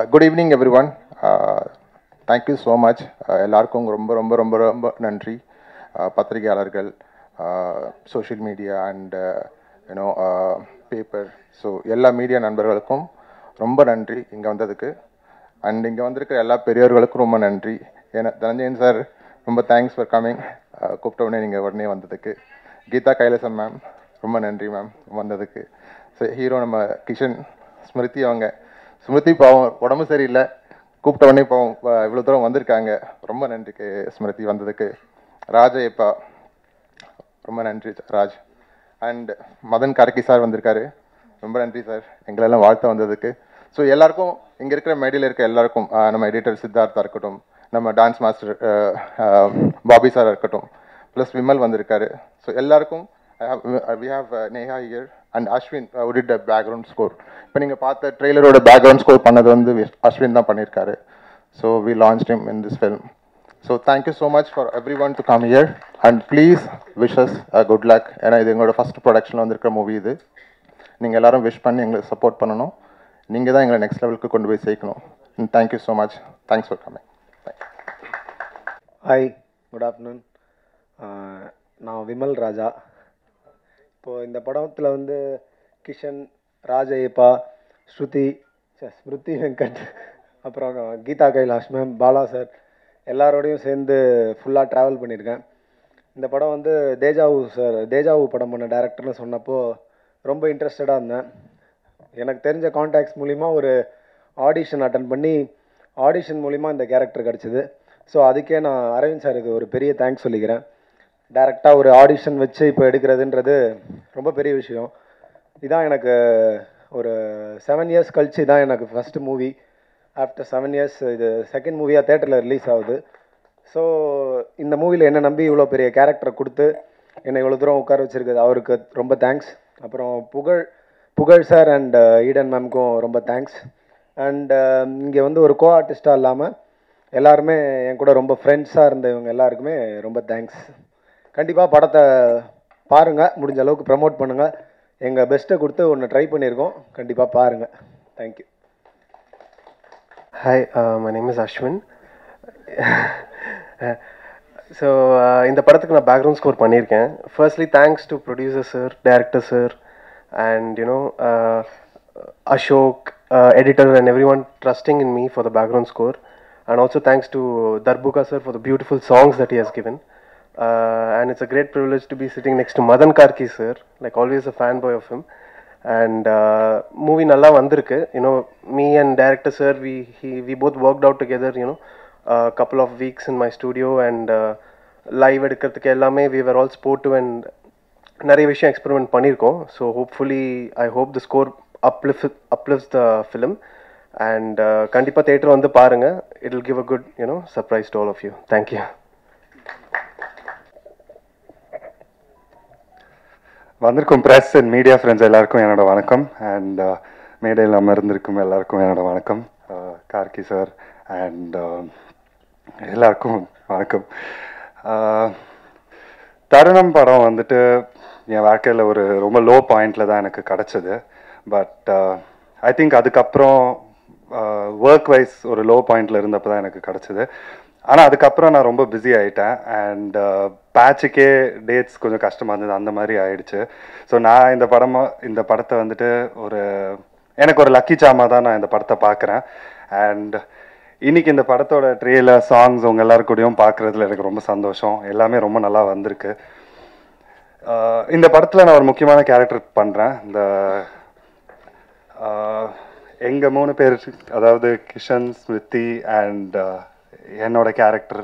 Good evening, everyone. Thank you so much. எல்லாருக்கும் ரொம்ப ரொம்ப ரொம்ப ரொம்ப நன்றி. பத்திரிகையாளர்கள், social media and you know paper, so எல்லா மீடியா நண்பர்களுக்கும் ரொம்ப நன்றி இங்கே வந்ததுக்கு. அண்ட் இங்கே வந்திருக்கிற எல்லா பெரியவர்களுக்கும் ரொம்ப நன்றி. ஏன்னா தனஞ்சயன் சார் ரொம்ப தேங்க்ஸ் ஃபார் கம்மிங். கூப்பிட்ட உடனே நீங்கள் உடனே வந்ததுக்கு. கீதா கைலாசம் மேம் ரொம்ப நன்றி மேம் வந்ததுக்கு. ஸோ ஹீரோ நம்ம கிஷன், ஸ்மிருதி அவங்க. ஸ்மிருதி பாவம் உடம்பு சரியில்லை, கூப்பிட்ட உடனே பாவம் இவ்வளோ தூரம் வந்திருக்காங்க. ரொம்ப நன்றி ஸ்மிருதி வந்ததுக்கு. ராஜயப்பா ரொம்ப நன்றி ராஜ். அண்ட் மதன் கார்கி சார் வந்திருக்காரு, ரொம்ப நன்றி சார் எங்களெல்லாம் வாழ்த்த வந்ததுக்கு. ஸோ எல்லாருக்கும் இங்கே இருக்கிற மேடையில் இருக்க எல்லாருக்கும், நம்ம எடிட்டர் சித்தார்த்தா இருக்கட்டும், நம்ம டான்ஸ் மாஸ்டர் பாபி சார் இருக்கட்டும், ப்ளஸ் விமல் வந்திருக்காரு. ஸோ எல்லாருக்கும் we have Neha here and Ashwin who did the background score. இப்போ நீங்கள் பார்த்த ட்ரெய்லரோட பேக்ரவுண்ட் ஸ்கோர் பண்ணது வந்து அஸ்வின் தான் பண்ணியிருக்காரு. So we launched him in this film. So thank you so much for everyone to come here and please wish us good luck. ஏன்னா இது எங்களோட ஃபஸ்ட் ப்ரொடக்ஷனில் வந்திருக்கிற மூவி இது. நீங்கள் எல்லாரும் விஷ் பண்ணி எங்களுக்கு சப்போர்ட் பண்ணணும். நீங்கள் தான் எங்களை நெக்ஸ்ட் லெவலுக்கு கொண்டு போய் சேர்க்கணும். Thank you so much. Thanks for coming. Hi, good afternoon. நான் விமல் ராஜா. இப்போது இந்த படத்தில் வந்து கிஷன், ராஜயப்பா, ஸ்மிருதி வெங்கட், அப்புறம் கீதா கைலாஷ் மேம், பாலா சார் எல்லாரோடையும் சேர்ந்து ஃபுல்லாக ட்ராவல் பண்ணியிருக்கேன். இந்த படம் வந்து தேஜாவு படம் பண்ண டேரக்டர்னு சொன்னப்போ ரொம்ப இன்ட்ரெஸ்டடாக இருந்தேன். எனக்கு தெரிஞ்ச கான்டாக்ட்ஸ் மூலிமா ஒரு ஆடிஷன் அட்டன் பண்ணி ஆடிஷன் மூலிமா இந்த கேரக்டர் கிடச்சிது. ஸோ அதுக்கே நான் அரவிந்த் சாருக்கு ஒரு பெரிய தேங்க்ஸ் சொல்லிக்கிறேன். டைரெக்டாக ஒரு ஆடிஷன் வச்சு இப்போ எடுக்கிறதுன்றது ரொம்ப பெரிய விஷயம். இதான் எனக்கு ஒரு 7 இயர்ஸ் கழிச்சு தான் எனக்கு ஃபஸ்ட்டு மூவி. ஆஃப்டர் 7 இயர்ஸ் இது செகண்ட் மூவியாக தேட்டரில் ரிலீஸ் ஆகுது. ஸோ இந்த மூவியில் என்னை நம்பி இவ்வளோ பெரிய கேரக்டரை கொடுத்து என்னை இவ்வளோ தூரம் உட்கார வச்சுருக்குது அவருக்கு ரொம்ப தேங்க்ஸ். அப்புறம் புகழ் சார் அண்ட் ஈடன் மேம்க்கும் ரொம்ப தேங்க்ஸ். அண்ட் இங்கே வந்து ஒரு கோ ஆர்டிஸ்டாக இல்லாமல் எல்லாருமே என் கூட ரொம்ப ஃப்ரெண்ட்ஸாக இருந்த இவங்க எல்லாருக்குமே ரொம்ப தேங்க்ஸ். கண்டிப்பாக படத்தை பாருங்கள், முடிஞ்ச அளவுக்கு ப்ரமோட் பண்ணுங்கள். எங்கள் பெஸ்ட்டை கொடுத்து ஒன்று ட்ரை பண்ணியிருக்கோம், கண்டிப்பாக பாருங்கள். Thank you. Hi, my name is Ashwin. So, இந்த படத்துக்கு நான் பேக்ரவுண்ட் ஸ்கோர் பண்ணியிருக்கேன். Firstly thanks to producer sir, director sir, and Ashok, editor and everyone trusting in me for the background score. And also thanks to Darbuka sir for the beautiful songs that he has given. And it's a great privilege to be sitting next to Madan Karki sir, like always a fanboy of him. And movie nalla vandirukku, me and director sir, we both worked out together, a couple of weeks in my studio, and live edukradhukku ellame we were all sportive and nariya vishayam experiment pannirkom. So hopefully I hope the score uplifts the film, and kandipa theater vandu paarenga, it will give a good surprise to all of you. Thank you. வந்திருக்கும் press and media friends எல்லாருக்கும் என்னோட வணக்கம். And மேடையில் அமர்ந்திருக்கும் எல்லாருக்கும் என்னோட வணக்கம். Gargi sir and எல்லாருக்கும் வணக்கம். தருணம் படம் வந்துட்டு என் வாழ்க்கையில் ஒரு ரொம்ப லோ பாயிண்டில் தான் எனக்கு கிடச்சிது. பட் ஐ திங்க் அதுக்கப்புறம் ஒர்க் வைஸ் ஒரு லோ பாயிண்டில் இருந்தப்போ தான் எனக்கு கிடச்சிது. ஆனால் அதுக்கப்புறம் நான் ரொம்ப பிஸி ஆகிட்டேன். அண்ட் பேட்சுக்கே டேட்ஸ் கொஞ்சம் கஷ்டமாக இருந்தது, அந்த மாதிரி ஆயிடுச்சு. ஸோ நான் இந்த படத்தை வந்துட்டு எனக்கு ஒரு லக்கி சாமாக தான் நான் இந்த படத்தை பார்க்குறேன். அண்ட் இன்னைக்கு இந்த படத்தோட ட்ரெய்லர், சாங்ஸ் உங்கள் எல்லாருக்கூடையும் பார்க்குறதுல எனக்கு ரொம்ப சந்தோஷம். எல்லாமே ரொம்ப நல்லா வந்திருக்கு. இந்த படத்தில் நான் ஒரு முக்கியமான கேரக்டர் பண்ணுறேன். எங்கள் 3 பேர், அதாவது கிஷன், ஸ்மிருதி அண்ட் என்னோட கேரக்டர்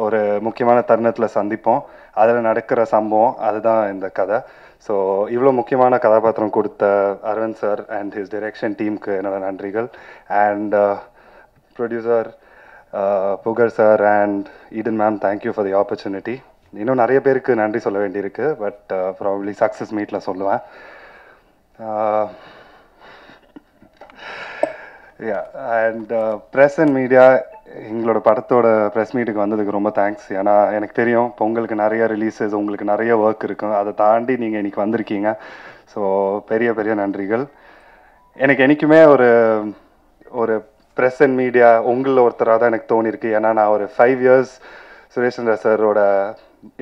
ஒரு முக்கியமான தருணத்தில் சந்திப்போம். அதில் நடக்கிற சம்பவம் அதுதான் இந்த கதை. ஸோ இவ்வளோ முக்கியமான கதாபாத்திரம் கொடுத்த Aravind sir and his direction டீமுக்கு என்னோட நன்றிகள். And producer Pugazh sir and Eden ma'am, thank you for the opportunity. இன்னும் நிறைய பேருக்கு நன்றி சொல்ல வேண்டியிருக்கு, பட் ப்ராபப்ளி சக்ஸஸ் மீட்டில் சொல்லுவேன். அண்ட் ப்ரெஸ் அண்ட் மீடியா, எங்களோட படத்தோட ப்ரெஸ் மீட்டுக்கு வந்ததுக்கு ரொம்ப தேங்க்ஸ். ஏன்னா எனக்கு தெரியும் பொங்கலுக்கு நிறைய ரிலீஸஸ், உங்களுக்கு நிறைய ஒர்க் இருக்கும். அதை தாண்டி நீங்கள் இன்றைக்கி வந்திருக்கீங்க. ஸோ பெரிய பெரிய நன்றிகள். எனக்கு என்றைக்குமே ஒரு ப்ரெஸ் அண்ட் மீடியா உங்களில் ஒருத்தராக தான் எனக்கு தோணிருக்கு. ஏன்னா நான் ஒரு 5 years சுரேஷ் சந்திரா சாரோட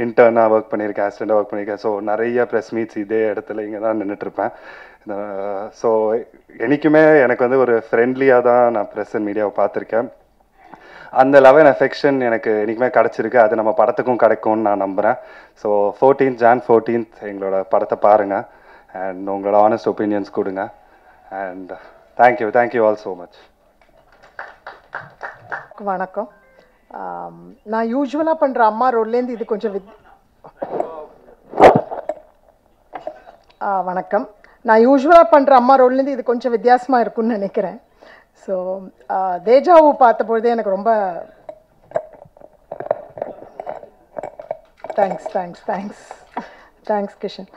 இன்டர்னாக ஒர்க் பண்ணியிருக்கேன், அசிஸ்டண்டாக ஒர்க் பண்ணியிருக்கேன். ஸோ நிறைய ப்ரெஸ் மீட்ஸ் இதே இடத்துல இங்கே தான் நின்றுட்டுருப்பேன். ஸோ என்றைக்குமே எனக்கு வந்து ஒரு ஃப்ரெண்ட்லியாக தான் நான் ப்ரெஸ் அண்ட் மீடியாவை பார்த்துருக்கேன். அந்த லவ் அண்ட் அஃபெக்ஷன் எனக்கு என்றைக்குமே கிடச்சிருக்கு. அது நம்ம படத்துக்கும் கிடைக்கும்னு நான் நம்புகிறேன். ஸோ Jan 14th எங்களோட படத்தை பாருங்கள் அண்ட் உங்களோட ஆனஸ்ட் ஒப்பீனியன்ஸ் கொடுங்க. And thank you all so much. வணக்கம். நான் யூஸ்வலாக பண்ணுற அம்மா ரோல்லேருந்து இது கொஞ்சம் வணக்கம். நான் யூஸ்வலாக பண்ணுற அம்மா ரோல்லேருந்து இது கொஞ்சம் வித்தியாசமாக இருக்கும்னு நினைக்கிறேன். ஸோ தேஜாவு பார்த்த பொழுதே எனக்கு ரொம்ப தேங்க்ஸ் கிஷன்.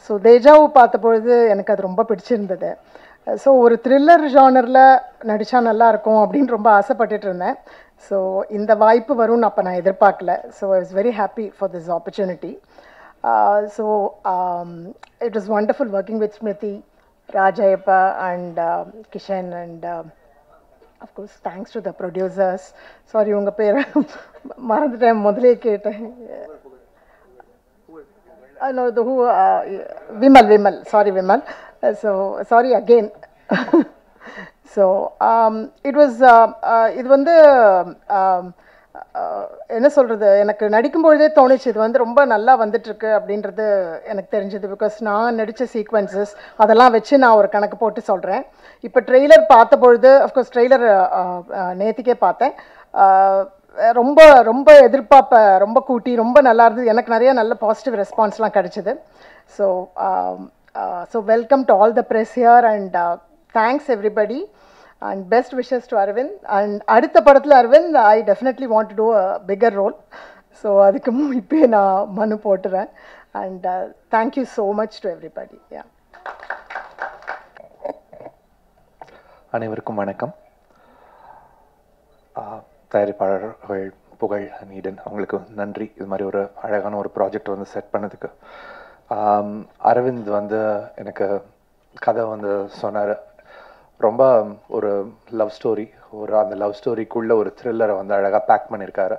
ஸோ தேஜாவு பார்த்த பொழுது எனக்கு அது ரொம்ப பிடிச்சிருந்தது. ஸோ ஒரு த்ரில்லர் ஜானரில் நடித்தா நல்லாயிருக்கும் அப்படின்னு ரொம்ப ஆசைப்பட்டுட்டு இருந்தேன். ஸோ இந்த வாய்ப்பு வரும்னு அப்போ நான் எதிர்பார்க்கல. So I was very happy for this opportunity. So it was wonderful working with Smriti, Rajaiyappa and Kishan and of course thanks to the producers. Sorry உங்க பேர் மறந்துட்டேன், முதலே கேட்டேன். No, the who Vimal, sorry Vimal. So sorry again. So it was இது வந்து என்ன சொல்கிறது, எனக்கு நடிக்கும்பொழுதே தோணுச்சு இது வந்து ரொம்ப நல்லா வந்துட்டுருக்கு அப்படின்றது எனக்கு தெரிஞ்சது. பிகாஸ் நான் நடித்த சீக்வன்சஸ் அதெல்லாம் வச்சு நான் ஒரு கணக்கு போட்டு சொல்கிறேன். இப்போ ட்ரெய்லர் பார்த்த பொழுது, அஃப்கோர்ஸ் ட்ரெய்லர் நேற்றுக்கே பார்த்தேன், ரொம்ப ரொம்ப எதிர்பார்ப்பை ரொம்ப கூட்டி ரொம்ப நல்லா இருந்தது. எனக்கு நிறைய நல்ல பாசிட்டிவ் ரெஸ்பான்ஸ்லாம் கிடச்சிது. So welcome to all the press here and thanks everybody and best wishes to Arvind. And அடுத்த படத்தில் Arvind, I definitely want to do a bigger role. So அதுக்கு இப்போயே நான் மனு போட்டுறேன். And thank you so much to everybody. Yeah. அனைவருக்கும் வணக்கம். தயாரிப்பாளர்கள் புகழ் நீடன் அவங்களுக்கு நன்றி. இது மாதிரி ஒரு அழகான ஒரு ப்ராஜெக்ட் வந்து செட் பண்ணதுக்கு. அரவிந்த் வந்து எனக்கு கதை வந்து சொன்னார். ரொம்ப ஒரு லவ் ஸ்டோரி, அந்த லவ் ஸ்டோரிக்குள்ளே ஒரு த்ரில்லரை வந்து அழகாக பேக் பண்ணியிருக்காரு.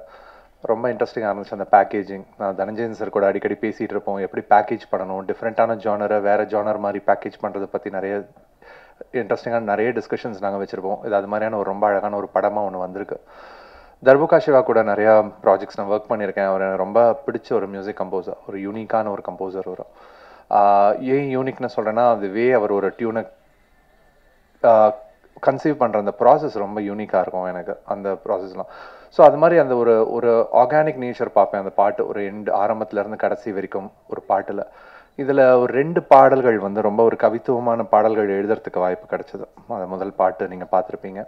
ரொம்ப இன்ட்ரெஸ்டிங்காக இருந்துச்சு அந்த பேக்கேஜிங். நான் தனஞ்சயன் சார் கூட அடிக்கடி பேசிகிட்டு இருப்போம், எப்படி பேக்கேஜ் பண்ணணும், டிஃப்ரெண்ட்டான ஜானரை வேறு ஜானர் மாதிரி பேக்கேஜ் பண்ணுறதை பற்றி நிறைய இன்ட்ரெஸ்டிங்கான நிறைய டிஸ்கஷன்ஸ் நாங்கள் வச்சுருப்போம். இது அது மாதிரியான ஒரு ரொம்ப அழகான ஒரு படமாக ஒன்று வந்திருக்கு. தர்புகா சிவா கூட நிறையா ப்ராஜெக்ட்ஸ் நான் ஒர்க் பண்ணியிருக்கேன். அவர் எனக்கு ரொம்ப பிடிச்ச ஒரு மியூசிக் கம்போசர், ஒரு யூனிக்கான ஒரு கம்போசர் வரும். ஏன் யூனிக்னு சொல்கிறேன்னா, அதுவே அவர் ஒரு டியூனை கன்சீவ் பண்ணுற அந்த ப்ராசஸ் ரொம்ப யூனிக்காக இருக்கும் எனக்கு அந்த ப்ராசஸ்லாம். ஸோ அது மாதிரி அந்த ஒரு ஆர்கானிக் நேச்சர் பார்ப்பேன் அந்த பாட்டு, ஒரு ஆரம்பத்துலேருந்து கடைசி வரைக்கும் ஒரு பாட்டில். இதில் ஒரு 2 பாடல்கள் வந்து ரொம்ப ஒரு கவித்துவமான பாடல்கள் எழுதுறதுக்கு வாய்ப்பு கிடைச்சது. அது முதல் பாட்டு நீங்கள் பார்த்துருப்பீங்க.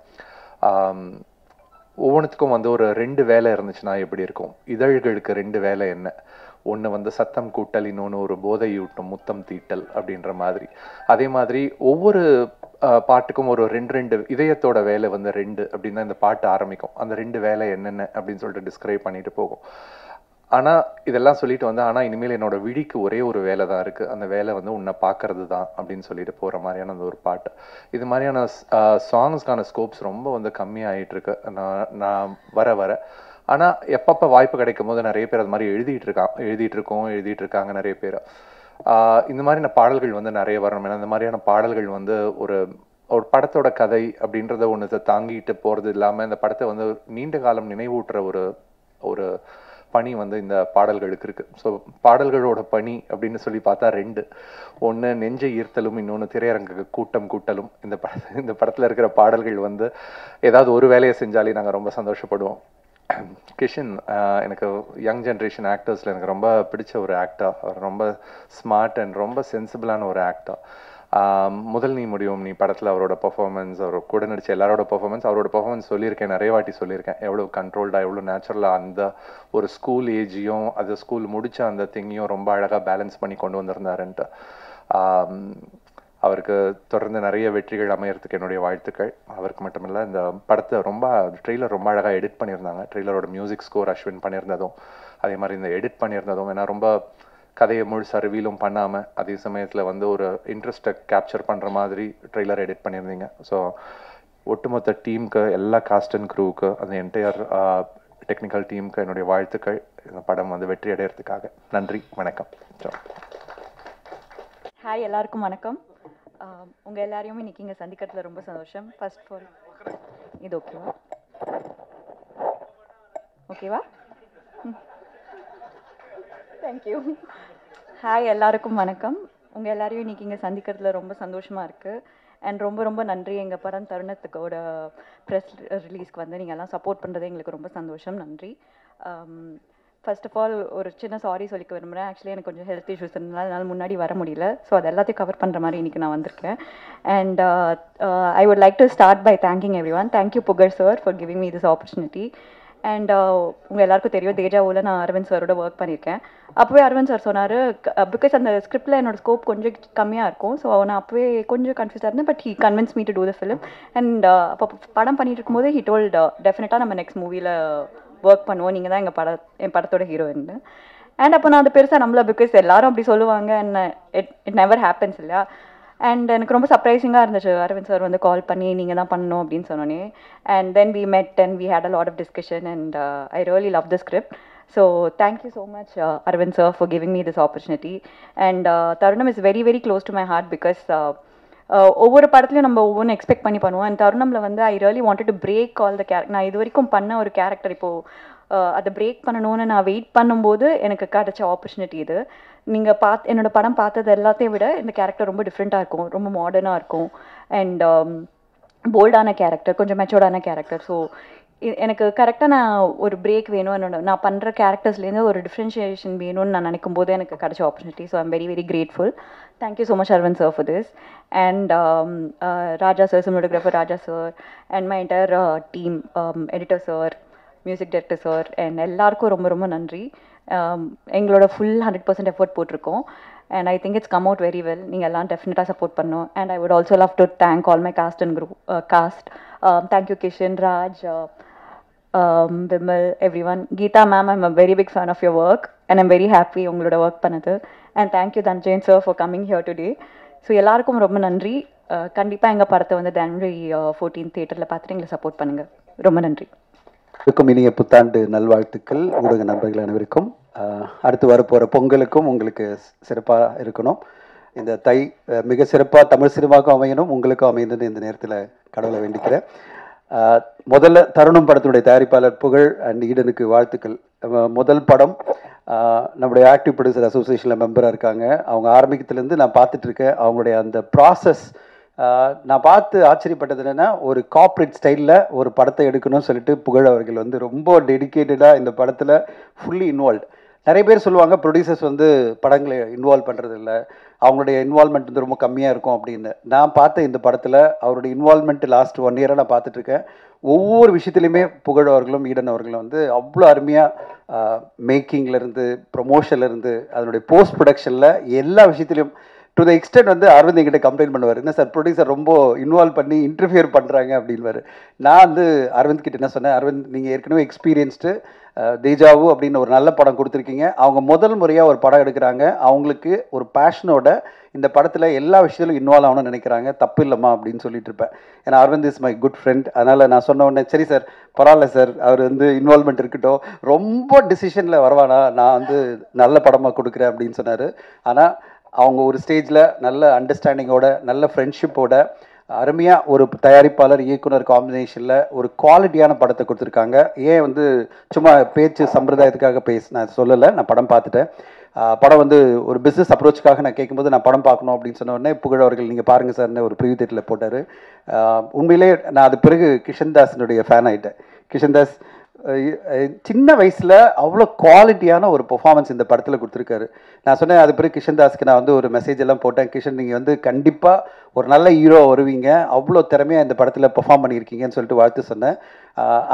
ஒவ்வொன்றுத்துக்கும் வந்து ஒரு 2 வேலை இருந்துச்சுன்னா எப்படி இருக்கும். இதழ்களுக்கு 2 வேலை என்ன, ஒன்று வந்து சத்தம் கூட்டல், இன்னொன்று ஒரு போதையூட்டும் முத்தம் தீட்டல் அப்படின்ற மாதிரி. அதே மாதிரி ஒவ்வொரு பாட்டுக்கும் ஒரு 2 இதயத்தோட வேலை வந்து 2 அப்படின்னு தான் இந்த பாட்டு ஆரம்பிக்கும். அந்த 2 வேலை என்னென்ன அப்படின்னு சொல்லிட்டு டிஸ்கிரைப் பண்ணிட்டு போகும். ஆனால் இதெல்லாம் சொல்லிட்டு வந்து, ஆனால் இனிமேல் என்னோட விழிக்கு ஒரே ஒரு வேலை தான் இருக்குது, அந்த வேலை வந்து உன்னை பார்க்கறது தான் அப்படின்னு சொல்லிட்டு போகிற மாதிரியான அந்த ஒரு பாட்டு. இது மாதிரியான சாங்ஸ்க்கான ஸ்கோப்ஸ் ரொம்ப வந்து கம்மியாகிட்டு இருக்கு நான் வர. ஆனால் எப்பப்போ வாய்ப்பு கிடைக்கும் போது நிறைய பேர் அது மாதிரி எழுதிட்டு இருக்காங்க நிறைய பேர். இந்த மாதிரியான பாடல்கள் வந்து நிறைய வரணும். ஏன்னா இந்த மாதிரியான பாடல்கள் வந்து ஒரு படத்தோட கதை அப்படின்றத ஒன்று தாங்கிட்டு போகிறது இல்லாமல் இந்த படத்தை வந்து நீண்ட காலம் நினைவூட்டுற ஒரு பணி வந்து இந்த பாடல்களுக்கு இருக்குது. ஸோ பாடல்களோட பணி அப்படின்னு சொல்லி பார்த்தா 2, ஒன்று நெஞ்சை ஈர்த்தலும், இன்னொன்று திரையரங்கு கூட்டலும். இந்த படத்தில் இருக்கிற பாடல்கள் வந்து ஏதாவது ஒரு வேலையை செஞ்சாலே நாங்கள் ரொம்ப சந்தோஷப்படுவோம். கிஷன் எனக்கு யங் ஜென்ரேஷன் ஆக்டர்ஸில் எனக்கு ரொம்ப பிடிச்ச ஒரு ஆக்டர். அவர் ரொம்ப ஸ்மார்ட் அண்ட் ரொம்ப சென்சிபிளான ஒரு ஆக்டர். முதல் நீ முடியும் நீ படத்தில் அவரோட பர்ஃபார்மன்ஸ், அவர் கூட நடித்த எல்லாரோட பர்ஃபார்மன்ஸ் சொல்லியிருக்கேன், நிறைய வாட்டி சொல்லியிருக்கேன். எவ்வளோ கண்ட்ரோல்டாக, எவ்வளோ நேச்சுரலாக அந்த ஒரு ஸ்கூல் ஏஜையும் அது ஸ்கூல் முடித்த அந்த திங்கையும் ரொம்ப அழகாக பேலன்ஸ் பண்ணி கொண்டு வந்திருந்தாருன்ட்டு. அவருக்கு தொடர்ந்து நிறைய வெற்றிகள் அமையறதுக்கு என்னுடைய வாழ்த்துக்கள். அவருக்கு மட்டுமில்லை, இந்த படத்தை ட்ரெய்லர் ரொம்ப அழகாக எடிட் பண்ணியிருந்தாங்க. ட்ரெய்லரோட மியூசிக் ஸ்கோர் அஸ்வின் பண்ணியிருந்ததும், அதே மாதிரி இந்த எடிட் பண்ணியிருந்ததும், ஏன்னா ரொம்ப கதையை முழுசா ரிவீலும் பண்ணாமல் அதே சமயத்தில் வந்து ஒரு இன்ட்ரெஸ்ட்டை கேப்சர் பண்ணுற மாதிரி ட்ரெய்லர் எடிட் பண்ணியிருந்தீங்க. ஸோ ஒட்டுமொத்த டீமுக்கு, எல்லா காஸ்ட் அண்ட் க்ரூவுக்கு, அந்த என்டையர் டெக்னிக்கல் டீமுக்கு என்னுடைய வாழ்த்துக்கள். இந்த படம் வந்து வெற்றி அடைகிறதுக்காக. நன்றி, வணக்கம். ஹாய், எல்லாருக்கும் வணக்கம். உங்கள் எல்லாரையும் இன்றைக்கி இங்கே சந்திக்கிறதுல ரொம்ப சந்தோஷம். ஃபர்ஸ்ட் ஆஃப் ஆல் இது ஓகேவா? ஓகேவா? தேங்க்யூ. ஹாய், எல்லாருக்கும் வணக்கம். உங்கள் எல்லாரையும் இன்றைக்கி இங்கே சந்திக்கிறதுல ரொம்ப சந்தோஷமாக இருக்குது. அண்ட் ரொம்ப ரொம்ப நன்றி. எங்கள் படம் தருணத்துக்கோட ப்ரெஸ் ரிலீஸ்க்கு வந்து நீங்கள் எல்லாம் சப்போர்ட் பண்ணுறது எங்களுக்கு ரொம்ப சந்தோஷம். நன்றி. ஃபர்ஸ்ட் ஆஃப் ஆல் ஒரு சின்ன சாரி சொல்லிக்க விரும்புகிறேன். ஆக்சுவலி எனக்கு கொஞ்சம் ஹெல்த் இஷ்யூஸ் இருந்தனால என்னால் முன்னாடி வர முடியல. ஸோ அது எல்லாத்தையும் கவர் பண்ணுற மாதிரி இன்றைக்கி நான் வந்திருக்கேன். And I would like to start by thanking everyone. Thank you Pugazh sir for giving me this opportunity. And உங்கள் எல்லாருக்கும் தெரியும், தேஜாவில் நான் அரவிந்த் சாரோட ஒர்க் பண்ணியிருக்கேன். அப்போவே அரவிந்த் சார் சொன்னார், பிகாஸ் அந்த ஸ்கிரிப்டில் என்னோட ஸ்கோப் கொஞ்சம் கம்மியாக இருக்கும். ஸோ நான் அப்போவே கொஞ்சம் கன்ஃபியூஸாக இருந்தேன். But he convince me to do the film. அண்ட் அப்போ படம் பண்ணிட்டு இருக்கும்போது ஹீ டோல்ட் டெஃபினட்டாக நம்ம நெக்ஸ்ட் மூவியில் ஒர்க் பண்ணுவோம், நீங்கள் தான் என் படத்தோட ஹீரோயின். அண்ட் அப்போ நான் அது பெருசாக நம்பல, பிகாஸ் எல்லாரும் அப்படி சொல்லுவாங்க. அண்ட் இட் நெவர் ஹேப்பன்ஸ் இல்லையா. அண்ட் எனக்கு ரொம்ப சர்ப்ரைசிங்காக இருந்துச்சு அரவிந்த் சார் வந்து கால் பண்ணி நீங்கள் தான் பண்ணணும் அப்படின்னு சொன்னோன்னே. And then we met and we had a lot of discussion and I really love the script. So thank you so much Aravind sir for giving me this opportunity. And Tharunam is very very close to my heart. Because ஒவ்வொரு படத்துலையும் நம்ம ஒவ்வொன்று expect பண்ணி பண்ணுவோம். And தருணமில் வந்து I really wanted to break all the நான் இது வரைக்கும் பண்ண ஒரு கேரக்டர் இப்போது அதை பிரேக் பண்ணணும்னு நான் வெயிட் பண்ணும்போது எனக்கு கிடைச்ச ஆப்பர்ச்சுனிட்டி இது. நீங்கள் என்னோட படம் பார்த்தது எல்லாத்தையும் விட இந்த கேரக்டர் ரொம்ப டிஃப்ரெண்ட்டாக இருக்கும், ரொம்ப மாடர்னாக இருக்கும். அண்ட் போல்டான கேரக்டர், கொஞ்சம் மெச்சோர்டான கேரக்டர். ஸோ எனக்கு கரெக்டாக நான் ஒரு பிரேக் வேணும், நான் பண்ணுற கேரக்டர்ஸ்லேருந்து ஒரு டிஃப்ரென்ஷியேஷன் வேணும்னு நான் நினைக்கும் போது எனக்கு கிடைச்ச opportunity. So I'm very very grateful. Thank you so much Aravind sir for this. And Raja sir, cinematographer Raja sir, and my entire team, editor sir, music director sir, and எல்லாருக்கும் ரொம்ப ரொம்ப நன்றி. எங்களோட ஃபுல் 100% எஃபர்ட் போட்டிருக்கோம். And I think it's come out very well. நீங்கள் எல்லாம் டெஃபினட்டாக support பண்ணணும். And I would also love to thank all my cast and group cast. Thank you Kishan, Raj, Vimal, everyone. Geetha ma'am, I'm a very big fan of your work and I'm very happy உங்களோட work பண்ணது. And thank you Dhananjayan sir for coming here today. So எல்லாருக்கும் ரொம்ப நன்றி. கண்டிப்பாக எங்கள் படத்தை வந்து ஜனவரி 14 தியேட்டரில் பார்த்துட்டு எங்களை சப்போர்ட் பண்ணுங்கள். ரொம்ப நன்றி. இனிய புத்தாண்டு நல்வாழ்த்துக்கள் ஊடக நண்பர்கள் அனைவருக்கும். அடுத்து வரப்போகிற பொங்கலுக்கும் உங்களுக்கு சிறப்பாக இருக்கணும். இந்த மிக சிறப்பாக தமிழ் சினிமாவுக்கும் அமையணும், உங்களுக்கும் அமையணும்னு இந்த நேரத்தில் கடவுளை வேண்டிக்கிறேன். முதல்ல தருணம் படத்தினுடைய தயாரிப்பாளர் புகழ் அண்ட் ஈடனுக்கு வாழ்த்துக்கள். முதல் படம் நம்முடைய ஆக்டிவ் ப்ரொடியூசர் அசோசியேஷனில் மெம்பராக இருக்காங்க. அவங்க ஆரம்பிக்கிறதுலேருந்து நான் பார்த்துட்ருக்கேன். அவங்களுடைய அந்த ப்ராசஸ் நான் பார்த்து ஆச்சரியப்பட்டது என்னென்னா, ஒரு கார்ப்பரேட் ஸ்டைலில் ஒரு படத்தை எடுக்கணும்னு சொல்லிட்டு புகழ் அவர்கள் வந்து ரொம்ப டெடிக்கேட்டடாக இந்த படத்தில் ஃபுல்லி இன்வால்வ். நிறைய பேர் சொல்லுவாங்க ப்ரொடியூசர்ஸ் வந்து படங்களை இன்வால்வ் பண்ணுறதில்ல, அவங்களுடைய இன்வால்மெண்ட் வந்து ரொம்ப கம்மியாக இருக்கும் அப்படின்னு. நான் பார்த்த இந்த படத்தில் அவருடைய இன்வால்மெண்ட் லாஸ்ட் 1 இயராக நான் பார்த்துட்ருக்கேன். ஒவ்வொரு விஷயத்துலையுமே புகழ் அவர்களும் ஈடன் அவர்களும் வந்து அவ்வளோ அருமையாக மேக்கிங்லேருந்து ப்ரொமோஷன்லேருந்து அதனுடைய போஸ்ட் ப்ரொடக்ஷனில் எல்லா விஷயத்துலையும் டு த எக்ஸ்டென்ட் வந்து அரவிந்த் என்கிட்ட கம்ப்ளைண்ட் பண்ணுவார், என்ன சார் ப்ரொடியூசர் ரொம்ப இன்வால்வ் பண்ணி இன்டர்ஃபியர் பண்ணுறாங்க அப்படின்வார். நான் வந்து அரவிந்த் கிட்ட என்ன சொன்னேன், அரவிந்த் நீங்கள் ஏற்கனவே எக்ஸ்பீரியன்ஸ்டு தேஜாவு அப்படின்னு ஒரு நல்ல படம் கொடுத்துருக்கீங்க, அவங்க முதல் முறையாக ஒரு படம் எடுக்கிறாங்க, அவங்களுக்கு ஒரு பேஷனோட இந்த படத்தில் எல்லா விஷயத்திலும் இன்வால்வ் ஆகணும்னு நினைக்கிறாங்க, தப்பு இல்லைம்மா அப்படின்னு சொல்லிட்டு இருப்பேன். ஏன்னா Aravind is my good friend. அதனால் நான் சொன்ன உடனே சரி சார் பரவாயில்ல சார், அவர் வந்து இன்வால்மெண்ட் இருக்கட்டும், ரொம்ப டிசிஷனில் வரவானா, நான் வந்து நல்ல படமாக கொடுக்குறேன் அப்படின்னு சொன்னார். ஆனால் அவங்க ஒரு ஸ்டேஜில் நல்ல அண்டர்ஸ்டாண்டிங்கோட நல்ல ஃப்ரெண்ட்ஷிப்போட அருமையாக ஒரு தயாரிப்பாளர் இயக்குனர் காம்பினேஷனில் ஒரு குவாலிட்டியான படத்தை கொடுத்துருக்காங்க. ஏன் வந்து சும்மா பேச்சு சம்பிரதாயத்துக்காக நான் சொல்லலை, நான் படம் பார்த்துட்டேன். படம் வந்து ஒரு பிஸ்னஸ் அப்ரோச்சுக்காக நான் கேட்கும்போது நான் படம் பார்க்கணும் அப்படின்னு சொன்ன உடனே புகழ் அவர்கள் நீங்கள் பாருங்கள் சார்னு ஒரு ப்ரிவியூ தேட்டரில் போட்டார். உண்மையிலே நான் அது பிறகு கிஷன்தாஸினுடைய ஃபேன் ஆகிட்டேன். கிஷன்தாஸ் சின்ன வயசில் அவ்வளோ குவாலிட்டியான ஒரு பெர்ஃபார்மன்ஸ் இந்த படத்தில் கொடுத்துருக்காரு. நான் சொன்னேன் அது பிறகு கிஷன்தாஸ்க்கு நான் வந்து ஒரு மெசேஜ் எல்லாம் போட்டேன், கிஷன் நீங்கள் வந்து கண்டிப்பாக ஒரு நல்ல ஹீரோ வருவீங்க, அவ்வளோ திறமையாக இந்த படத்தில் பெர்ஃபார்ம் பண்ணியிருக்கீங்கன்னு சொல்லிட்டு வாழ்த்து சொன்னேன்.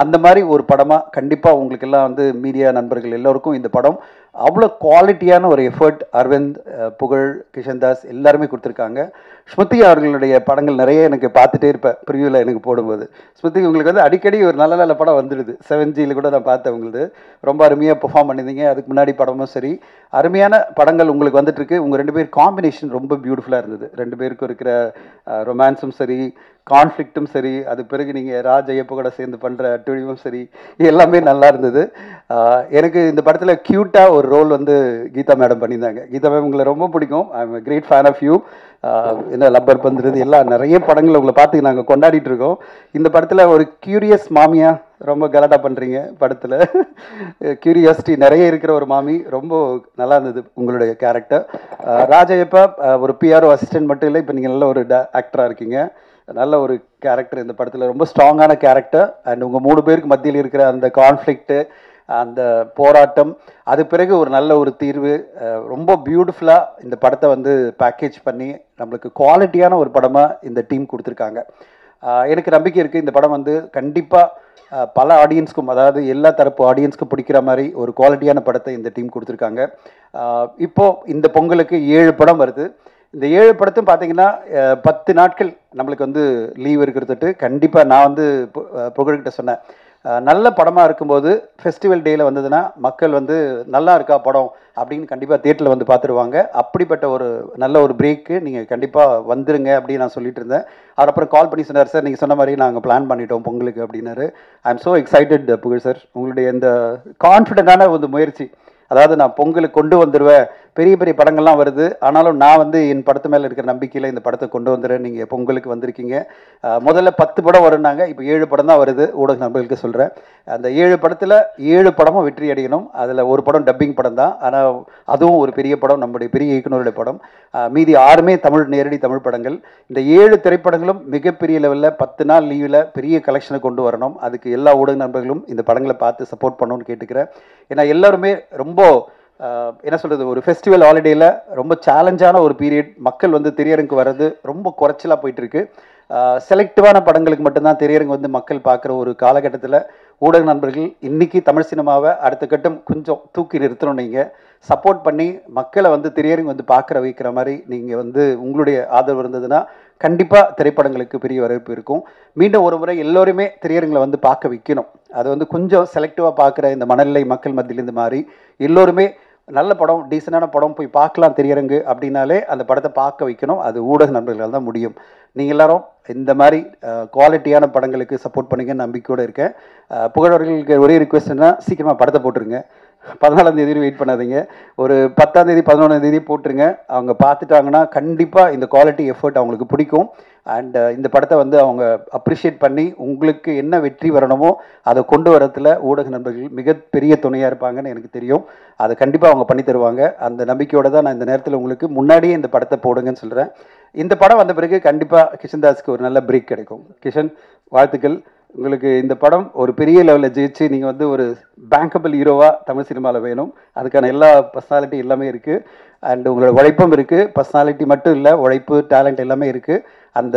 அந்த மாதிரி ஒரு படமாக கண்டிப்பாக உங்களுக்கெல்லாம் வந்து மீடியா நண்பர்கள் எல்லோருக்கும் இந்த படம் அவ்வளோ குவாலிட்டியான ஒரு எஃபர்ட் அரவிந்த், புகழ், கிஷன்தாஸ் எல்லாருமே கொடுத்துருக்காங்க. ஸ்மிருதி அவர்களுடைய படங்கள் நிறைய எனக்கு பார்த்துட்டே இருப்பேன் ப்ரிவியூவில் எனக்கு போடும்போது. ஸ்மிருதி உங்களுக்கு வந்து அடிக்கடி ஒரு நல்ல நல்ல படம் வந்துடுது. 7Gயில் கூட நான் பார்த்தேன், உங்களுக்கு ரொம்ப அருமையாக பெர்ஃபார்ம் பண்ணியிருந்தீங்க. அதுக்கு முன்னாடி படமும் சரி அருமையான படங்கள் உங்களுக்கு வந்துட்டுருக்கு. உங்கள் 2 பேர் காம்பினேஷன் ரொம்ப பியூட்டிஃபுல்லாக இருந்தது. 2 பேருக்கும் இருக்கிற ரொமான்ஸும் சரி, கான்ஃப்ளிக்ட்டும் சரி, அது பிறகு நீங்கள் ராஜ் ஐயப்பா கூட சேர்ந்து பண்ணுற துணிவும் சரி, எல்லாமே நல்லா இருந்தது. எனக்கு இந்த படத்தில் க்யூட்டாக ஒரு ரோல் வந்து கீதா மேடம் பண்ணியிருந்தாங்க. கீதா மேம் உங்களை ரொம்ப பிடிக்கும். I am great fan of you. என்ன லப்பர் பந்துறது எல்லாம் நிறைய படங்கள் உங்களை பார்த்து நாங்கள் கொண்டாடிட்டு இருக்கோம். இந்த படத்தில் ஒரு க்யூரியஸ் மாமியா ரொம்ப கலாட்டா பண்ணுறீங்க. படத்தில் க்யூரியாசிட்டி நிறைய இருக்கிற ஒரு மாமி, ரொம்ப நல்லா இருந்தது உங்களுடைய கேரக்டர். ராஜையப்பா ஒரு பிஆர்ஓ அசிஸ்டன்ட் மட்டும் இல்லை, இப்போ நீங்கள் நல்ல ஒரு ஆக்டராக இருக்கீங்க. நல்ல ஒரு கேரக்டர் இந்த படத்தில், ரொம்ப ஸ்ட்ராங்கான கேரக்டர். அண்ட் உங்கள் 3 பேருக்கு மத்தியில் இருக்கிற அந்த கான்ஃப்ளிக்ட்டு, அந்த போராட்டம், அது பிறகு ஒரு நல்ல ஒரு தீர்வு, ரொம்ப பியூட்டிஃபுல்லாக இந்த படத்தை வந்து பேக்கேஜ் பண்ணி நம்மளுக்கு குவாலிட்டியான ஒரு படமாக இந்த டீம் கொடுத்துருக்காங்க. எனக்கு நம்பிக்கை இருக்குது இந்த படம் வந்து கண்டிப்பாக பல ஆடியன்ஸ்க்கும், அதாவது எல்லா தரப்பு ஆடியன்ஸ்க்கும் பிடிக்கிற மாதிரி ஒரு குவாலிட்டியான படத்தை இந்த டீம் கொடுத்துருக்காங்க. இப்போது இந்த பொங்கலுக்கு 7 படம் வருது. இந்த 7 படத்தையும் பார்த்தீங்கன்னா 10 நாட்கள் நம்மளுக்கு வந்து லீவ் இருக்கிறதுட்டு கண்டிப்பாக நான் வந்து புகழ்கிட்ட சொன்னேன், நல்ல படமாக இருக்கும்போது ஃபெஸ்டிவல் டேயில் வந்ததுன்னா மக்கள் வந்து நல்லா இருக்கா படம் அப்படின்னு கண்டிப்பாக தியேட்டரில் வந்து பார்த்துருவாங்க. அப்படிப்பட்ட ஒரு நல்ல ஒரு பிரேக்கு நீங்கள் கண்டிப்பாக வந்துருங்க அப்படின்னு நான் சொல்லிட்டு இருந்தேன். அப்புறம் கால் பண்ணி சொன்னார், சார் நீங்கள் சொன்ன மாதிரி நாங்கள் பிளான் பண்ணிட்டோம் பொங்கலுக்கு அப்படின்னாரு. ஐ எம் ஸோ எக்ஸைட்டட் புகழ் சார், உங்களுடைய இந்த கான்ஃபிடென்ட்டான ஒரு முயற்சி. அதாவது நான் பொங்கலுக்கு கொண்டு வந்துடுவேன், பெரிய பெரிய படங்கள்லாம் வருது, ஆனாலும் நான் வந்து என் படத்து மேலே இருக்கிற நம்பிக்கையில் இந்த படத்தை கொண்டு வந்துடுறேன். நீங்கள் பொங்கலுக்கு வந்திருக்கீங்க. முதல்ல 10 படம் வரும்னாங்க, இப்போ 7 படம் தான் வருது. ஊடக நண்பர்களுக்கு சொல்கிறேன், அந்த 7 படத்தில் 7 படமும் வெற்றி அடையணும். அதில் ஒரு படம் டப்பிங் படம் தான், ஆனால் அதுவும் ஒரு பெரிய படம், நம்முடைய பெரிய இயக்குனருடைய படம். மீதி 6மே நேரடி தமிழ் படங்கள். இந்த 7 திரைப்படங்களும் மிகப்பெரிய லெவலில் 10 நாள் லீவில் பெரிய கலெக்ஷனை கொண்டு வரணும். அதுக்கு எல்லா ஊடக நண்பர்களும் இந்த படங்களை பார்த்து சப்போர்ட் பண்ணணும்னு கேட்டுக்கிறேன். ஏன்னா எல்லாருமே ரொம்ப என்ன சொல்கிறது, ஒரு ஃபெஸ்டிவல் ஹாலிடேயில் ரொம்ப சேலஞ்சான ஒரு பீரியட். மக்கள் வந்து திரையரங்கு வர்றது ரொம்ப குறைச்சலாக போயிட்டுருக்கு. செலக்டிவான படங்களுக்கு மட்டும்தான் திரையரங்கு வந்து மக்கள் பார்க்குற ஒரு காலகட்டத்தில் ஊடக நண்பர்கள் இன்றைக்கி தமிழ் சினிமாவை அடுத்த கட்டம் கொஞ்சம் தூக்கி நிறுத்தணும். நீங்கள் சப்போர்ட் பண்ணி மக்களை வந்து திரையரங்கு வந்து பார்க்குற வைக்கிற மாதிரி நீங்கள் வந்து உங்களுடைய ஆதரவு இருந்ததுன்னா கண்டிப்பாக திரைப்படங்களுக்கு பெரிய வரவேற்பு இருக்கும். மீண்டும் ஒரு முறை எல்லோருமே திரையரங்களை வந்து பார்க்க வைக்கணும். அது வந்து கொஞ்சம் செலக்டிவாக பார்க்குற இந்த மனநிலை மக்கள் மத்தியிலேருந்து மாறி எல்லோருமே நல்ல படம், டீசெண்டான படம் போய் பார்க்கலாம் திரையரங்கு அப்படின்னாலே அந்த படத்தை பார்க்க வைக்கணும். அது ஊடக நண்பர்களால் தான் முடியும். நீங்கள் எல்லாரும் இந்த மாதிரி குவாலிட்டியான படங்களுக்கு சப்போர்ட் பண்ணிங்கன்னு நம்பிக்கையோடு இருக்கேன். புகழவர்களுக்கு ஒரே ரிக்வெஸ்ட்னா சீக்கிரமாக படத்தை போட்டுருங்க. 14ஆம் தேதி வெயிட் பண்ணாதீங்க, ஒரு 10ஆம் தேதி 11ஆம் தேதி போட்டுருங்க. அவங்க பார்த்துட்டாங்கன்னா கண்டிப்பாக இந்த குவாலிட்டி எஃபர்ட் அவங்களுக்கு பிடிக்கும். அண்ட் இந்த படத்தை வந்து அவங்க அப்ரிஷியேட் பண்ணி உங்களுக்கு என்ன வெற்றி வரணுமோ அதை கொண்டு வரத்தில் ஊடக நண்பர்கள் மிகப்பெரிய துணையாக இருப்பாங்கன்னு எனக்கு தெரியும். அதை கண்டிப்பாக அவங்க பண்ணி தருவாங்க. அந்த நம்பிக்கையோடு தான் நான் இந்த நேரத்தில் உங்களுக்கு முன்னாடியே இந்த படத்தை போடுங்கன்னு சொல்கிறேன். இந்த படம் வந்த பிறகு கண்டிப்பாக கிஷன் தாஸ்க்கு ஒரு நல்ல பிரேக் கிடைக்கும். கிஷன், வாழ்த்துக்கள். உங்களுக்கு இந்த படம் ஒரு பெரிய லெவலில் ஜெயிச்சு நீங்கள் வந்து ஒரு பேங்கபிள் ஹீரோவாக தமிழ் சினிமாவில் வேணும். அதுக்கான எல்லா பர்சனாலிட்டி எல்லாமே இருக்குது. அண்ட் உங்களோட உழைப்பும் இருக்குது. பர்சனாலிட்டி மட்டும் இல்லை, உழைப்பு, டேலண்ட் எல்லாமே இருக்குது. அந்த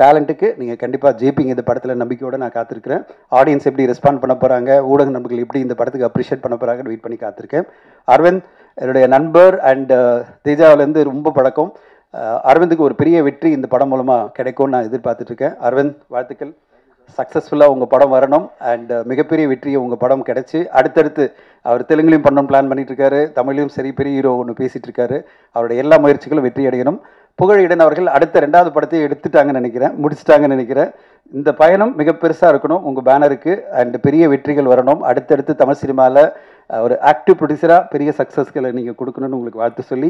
டேலண்ட்டுக்கு நீங்கள் கண்டிப்பாக ஜெயிப்பீங்க இந்த படத்தில் நம்பிக்கையோடு நான் காத்திருக்கிறேன். ஆடியன்ஸ் எப்படி ரெஸ்பாண்ட் பண்ண போகிறாங்க, ஊடக நண்பர்கள் எப்படி இந்த படத்துக்கு அப்ரிஷியேட் பண்ண போகிறாங்கன்னு வெயிட் பண்ணி காத்திருக்கேன். அரவிந்த் என்னுடைய நண்பர் அண்ட் தேஜாவிலேருந்து ரொம்ப பழக்கம். அரவிந்துக்கு ஒரு பெரிய வெற்றி இந்த படம் மூலமாக கிடைக்கும்னு நான் எதிர்பார்த்துட்ருக்கேன். அரவிந்த், வாழ்த்துக்கள். சக்ஸஸ்ஃபுல்லாக உங்கள் படம் வரணும். அண்ட் மிகப்பெரிய வெற்றியை உங்கள் படம் கிடச்சி அடுத்தடுத்து அவர் தெலுங்குலையும் பண்ணணும்னு பிளான் பண்ணிகிட்ருக்காரு, தமிழ்லையும் சரி பெரிய ஹீரோ ஒன்று பேசிகிட்டு இருக்காரு. அவருடைய எல்லா முயற்சிகளும் வெற்றி அடையணும். புகழிடன் அவர்கள் அடுத்த 2வது படத்தை எடுத்துட்டாங்கன்னு நினைக்கிறேன், முடிச்சுட்டாங்கன்னு நினைக்கிறேன். இந்த பயணம் மிக பெருசாக இருக்கணும் உங்கள் பேனருக்கு. அண்ட் பெரிய வெற்றிகள் வரணும். அடுத்தடுத்து தமிழ் சினிமாவில் ஒரு ஆக்டிவ் ப்ரொடியூசராக பெரிய சக்ஸஸ்களை நீங்கள் கொடுக்கணும்னு உங்களுக்கு வாழ்த்து சொல்லி